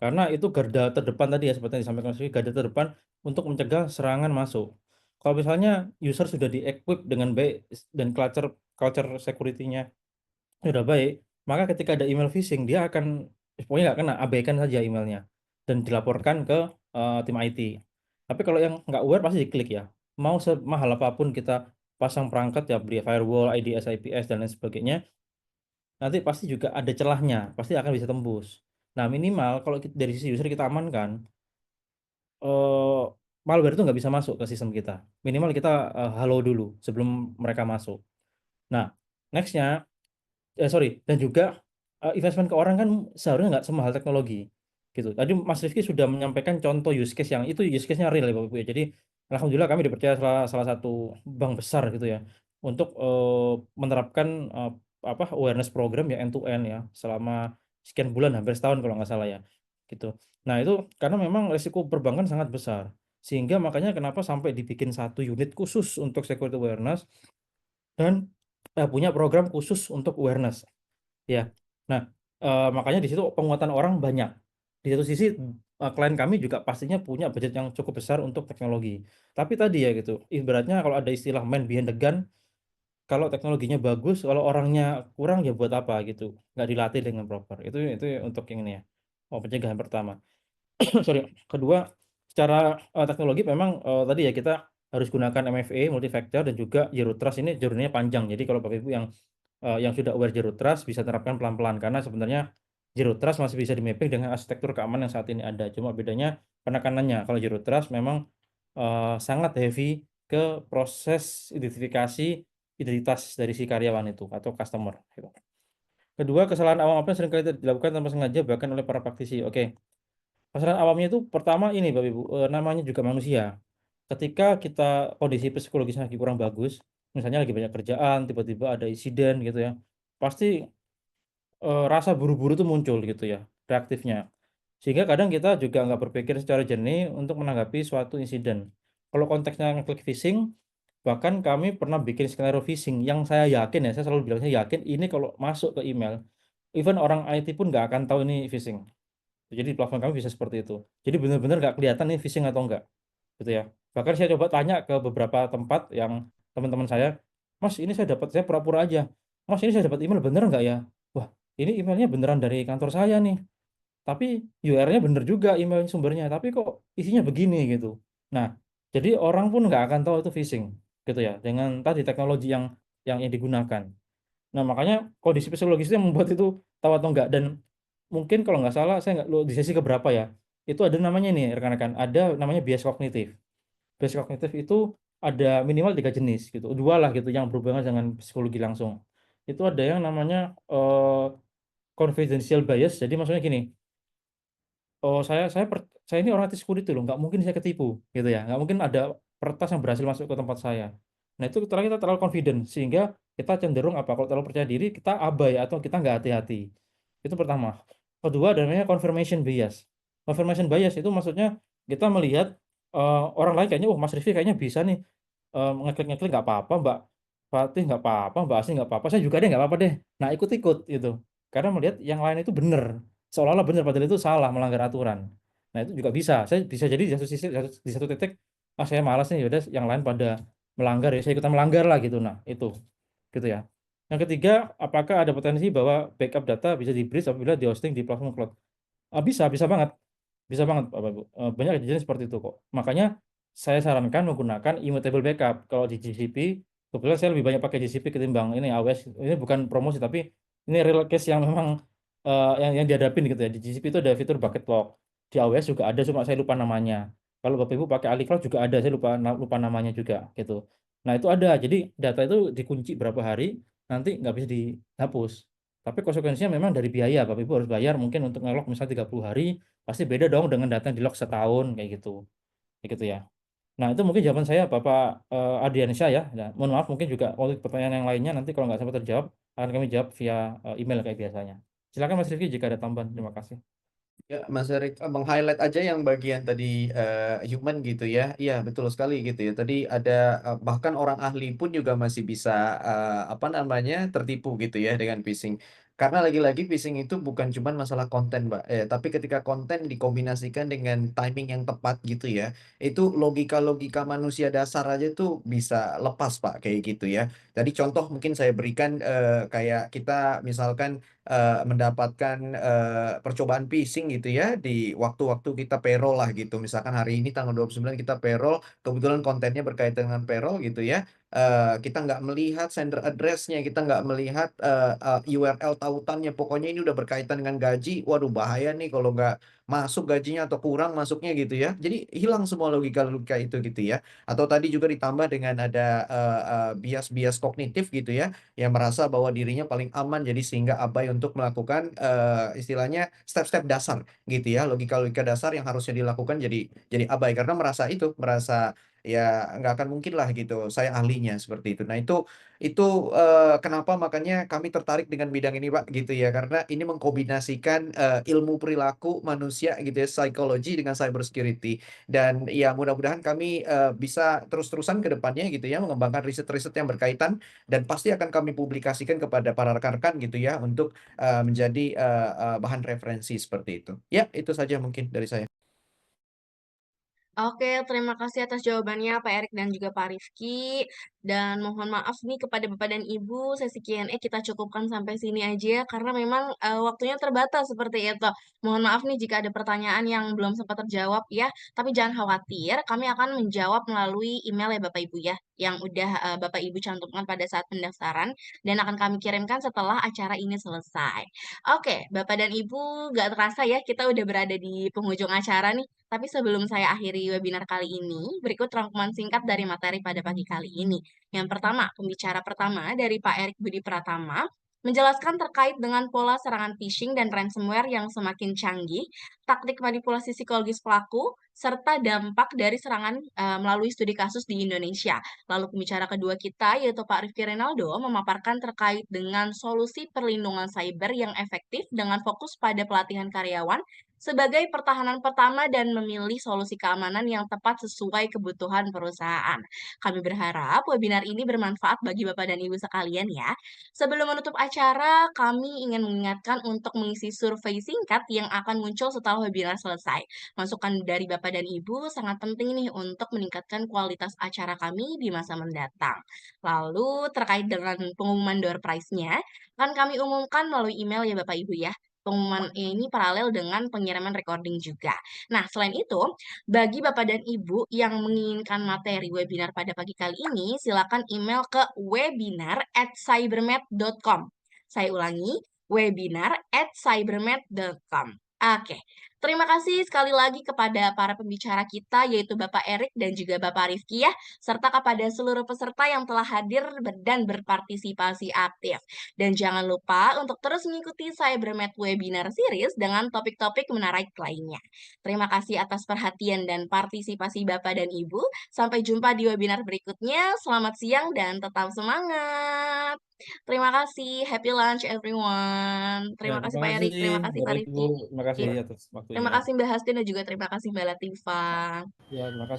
Karena itu garda terdepan tadi ya seperti yang disampaikan Mas Rifki, garda terdepan untuk mencegah serangan masuk. Kalau misalnya user sudah di-equip dengan baik dan culture security-nya sudah baik, maka ketika ada email phishing dia akan pokoknya nggak kena, abaikan saja emailnya dan dilaporkan ke tim IT. Tapi kalau yang nggak aware pasti diklik ya. Mau semahal apapun kita pasang perangkat ya, beli firewall, IDS, IPS dan lain sebagainya, nanti pasti juga ada celahnya, pasti akan bisa tembus. Nah, minimal kalau dari sisi user kita amankan, eh, malware itu nggak bisa masuk ke sistem kita. Minimal kita halo dulu sebelum mereka masuk. Nah, nextnya, sorry, dan juga investment ke orang kan seharusnya nggak semahal teknologi, gitu. Tadi Mas Rifki sudah menyampaikan contoh use case yang itu use case-nya real ya Bapak Ibu ya. Jadi alhamdulillah kami dipercaya salah satu bank besar gitu ya untuk menerapkan awareness program ya end to end ya selama sekian bulan hampir setahun kalau nggak salah ya, gitu. Nah itu karena memang risiko perbankan sangat besar sehingga makanya kenapa sampai dibikin satu unit khusus untuk security awareness dan punya program khusus untuk awareness. Ya. Nah, makanya di situ penguatan orang banyak. Di satu sisi klien kami juga pastinya punya budget yang cukup besar untuk teknologi. Tapi tadi ya gitu, ibaratnya kalau ada istilah man behind the gun, kalau teknologinya bagus, kalau orangnya kurang ya buat apa gitu. Nggak dilatih dengan proper. Itu untuk yang ini ya. Pencegahan pertama. Sorry. Kedua, secara teknologi memang tadi ya kita harus gunakan MFA, multi-factor dan juga Zero Trust ini journey-nya panjang. Jadi kalau Bapak Ibu yang sudah aware Zero Trust bisa terapkan pelan-pelan karena sebenarnya Zero Trust masih bisa di-mapping dengan arsitektur keamanan yang saat ini ada. Cuma bedanya penekanannya kalau Zero Trust memang sangat heavy ke proses identifikasi identitas dari si karyawan itu atau customer gitu. Kedua, kesalahan awam apa yang seringkali dilakukan tanpa sengaja bahkan oleh para praktisi. Oke. Kesalahan awamnya itu pertama ini Bapak Ibu, namanya juga manusia. Ketika kita kondisi psikologisnya lagi kurang bagus, misalnya lagi banyak kerjaan, tiba-tiba ada insiden gitu ya, pasti rasa buru-buru tuh muncul gitu ya, reaktifnya. Sehingga kadang kita juga nggak berpikir secara jernih untuk menanggapi suatu insiden. Kalau konteksnya ngeklik phishing, bahkan kami pernah bikin skenario phishing yang saya yakin ya, saya selalu bilang saya yakin ini kalau masuk ke email, even orang IT pun nggak akan tahu ini phishing. Jadi platform kami bisa seperti itu. Jadi benar-benar nggak kelihatan ini phishing atau enggak, gitu ya. Bahkan saya coba tanya ke beberapa tempat yang teman-teman saya, Mas ini saya pura-pura aja. Mas ini saya dapat email bener nggak ya? Wah ini emailnya beneran dari kantor saya nih. tapi URL-nya bener juga email sumbernya, tapi kok isinya begini gitu. Nah, jadi orang pun nggak akan tahu itu phishing gitu ya, dengan tadi teknologi yang digunakan. Nah, makanya kondisi psikologis itu yang membuat itu tahu atau enggak. Dan mungkin kalau nggak salah, saya nggak di sesi keberapa ya, itu ada namanya nih rekan-rekan, ada namanya bias kognitif. Bias kognitif itu ada minimal 3 jenis gitu, dua lah gitu yang berhubungan dengan psikologi langsung. Itu ada yang namanya confidential bias. Jadi maksudnya gini, oh saya ini orang hati security loh, nggak mungkin saya ketipu gitu ya, nggak mungkin ada peretas yang berhasil masuk ke tempat saya. Nah itu kita terlalu confident, sehingga kita cenderung apa, kalau terlalu percaya diri kita abai atau kita nggak hati-hati. Itu pertama. Kedua ada namanya confirmation bias. Confirmation bias itu maksudnya kita melihat orang lain kayaknya, oh Mas Rifki kayaknya bisa nih, ngeklik-ngeklik nggak apa-apa, Mbak Fatih nggak apa-apa, Mbak Asih nggak apa-apa, saya juga deh nggak apa-apa deh. Nah ikut-ikut gitu, karena melihat yang lain itu bener, seolah-olah bener padahal itu salah, melanggar aturan. Nah itu juga bisa, saya bisa jadi di satu sisi, di satu titik, ah saya malas nih, yaudah yang lain pada melanggar ya saya ikutan melanggar lah gitu. Nah itu gitu ya. Yang ketiga, apakah ada potensi bahwa backup data bisa di-breach apabila di-hosting di platform cloud? Bisa banget. Bisa banget, Bapak Ibu. Banyak kejadian seperti itu kok. Makanya saya sarankan menggunakan immutable backup. Kalau di GCP, kebetulan saya lebih banyak pakai GCP ketimbang ini AWS. Ini bukan promosi, tapi ini real case yang memang yang dihadapin gitu ya. Di GCP itu ada fitur bucket log. Di AWS juga ada, cuma saya lupa namanya. Kalau Bapak Ibu pakai AliCloud juga ada, saya lupa namanya juga gitu. Nah itu ada. Jadi data itu dikunci berapa hari, nanti nggak bisa dihapus. Tapi konsekuensinya memang dari biaya, Bapak Ibu harus bayar mungkin untuk ngelog misalnya 30 hari, pasti beda dong dengan data yang di-log setahun kayak gitu ya. Nah itu mungkin jawaban saya Bapak Ardiansyah ya. Nah, mohon maaf mungkin juga untuk pertanyaan yang lainnya nanti kalau nggak sempat terjawab akan kami jawab via email kayak biasanya. Silakan Mas Rifki jika ada tambahan. Terima kasih. Ya, Mas Erik, meng-highlight aja yang bagian tadi human gitu ya. Iya, betul sekali gitu ya. Tadi ada bahkan orang ahli pun juga masih bisa apa namanya tertipu gitu ya dengan phishing. Karena lagi-lagi phishing itu bukan cuma masalah konten, Mbak. Tapi ketika konten dikombinasikan dengan timing yang tepat gitu ya, itu logika-logika manusia dasar aja tuh bisa lepas, Pak, kayak gitu ya. Tadi contoh mungkin saya berikan kayak kita misalkan mendapatkan percobaan phishing gitu ya di waktu-waktu kita payroll lah gitu. Misalkan hari ini tanggal 29 kita payroll, kebetulan kontennya berkaitan dengan payroll gitu ya. Kita nggak melihat sender address-nya, kita nggak melihat URL tautannya. Pokoknya ini udah berkaitan dengan gaji. Waduh bahaya nih kalau nggak masuk gajinya atau kurang masuknya gitu ya. Jadi hilang semua logika-logika itu gitu ya. Atau tadi juga ditambah dengan ada bias-bias kognitif gitu ya yang merasa bahwa dirinya paling aman jadi sehingga abai untuk melakukan istilahnya step-step dasar gitu ya, logika-logika dasar yang harusnya dilakukan jadi abai karena merasa ya nggak akan mungkin lah gitu saya ahlinya seperti itu. Nah itu kenapa makanya kami tertarik dengan bidang ini Pak gitu ya, karena ini mengkombinasikan ilmu perilaku manusia gitu ya, psikologi dengan cyber security. Dan ya mudah-mudahan kami bisa terus-terusan ke depannya gitu ya mengembangkan riset-riset yang berkaitan dan pasti akan kami publikasikan kepada para rekan-rekan gitu ya untuk menjadi bahan referensi seperti itu. Ya, itu saja mungkin dari saya. Oke, terima kasih atas jawabannya Pak Erik dan juga Pak Rifki. Dan mohon maaf nih kepada Bapak dan Ibu, sesi Q&A kita cukupkan sampai sini aja karena memang waktunya terbatas seperti itu. Mohon maaf nih jika ada pertanyaan yang belum sempat terjawab ya, tapi jangan khawatir, kami akan menjawab melalui email ya Bapak Ibu ya, yang udah Bapak Ibu cantumkan pada saat pendaftaran dan akan kami kirimkan setelah acara ini selesai. Oke, Bapak dan Ibu, gak terasa ya kita udah berada di penghujung acara nih. Tapi sebelum saya akhiri webinar kali ini, berikut rangkuman singkat dari materi pada pagi kali ini. Yang pertama, pembicara pertama dari Pak Erik Budi Pratama menjelaskan terkait dengan pola serangan phishing dan ransomware yang semakin canggih, taktik manipulasi psikologis pelaku, serta dampak dari serangan melalui studi kasus di Indonesia. Lalu pembicara kedua kita, yaitu Pak Rifki Renaldo, memaparkan terkait dengan solusi perlindungan cyber yang efektif dengan fokus pada pelatihan karyawan sebagai pertahanan pertama dan memilih solusi keamanan yang tepat sesuai kebutuhan perusahaan. Kami berharap webinar ini bermanfaat bagi Bapak dan Ibu sekalian ya. Sebelum menutup acara, kami ingin mengingatkan untuk mengisi survei singkat yang akan muncul setelah webinar selesai. Masukan dari Bapak dan Ibu sangat penting nih untuk meningkatkan kualitas acara kami di masa mendatang. Lalu terkait dengan pengumuman door prize-nya, akan kami umumkan melalui email ya Bapak Ibu ya. pengumuman ini paralel dengan pengiriman recording juga. Nah, selain itu, bagi Bapak dan Ibu yang menginginkan materi webinar pada pagi kali ini, silakan email ke webinar@cybermed.com. Saya ulangi, webinar@cybermed.com. Oke, terima kasih sekali lagi kepada para pembicara kita, yaitu Bapak Erik dan juga Bapak Rifki ya, serta kepada seluruh peserta yang telah hadir dan berpartisipasi aktif. Dan jangan lupa untuk terus mengikuti Cybermed Webinar Series dengan topik-topik menarik lainnya. Terima kasih atas perhatian dan partisipasi Bapak dan Ibu. Sampai jumpa di webinar berikutnya. Selamat siang dan tetap semangat. Terima kasih. Happy lunch everyone. Ya, Terima kasih terima Pak kasih Erik, terima kasih Pak Bapak Ibu, Rifki. terima kasih Iya. atas Terima waktunya. kasih Mbak Hastin dan juga terima kasih Mbak Latifa. Ya, terima kasih.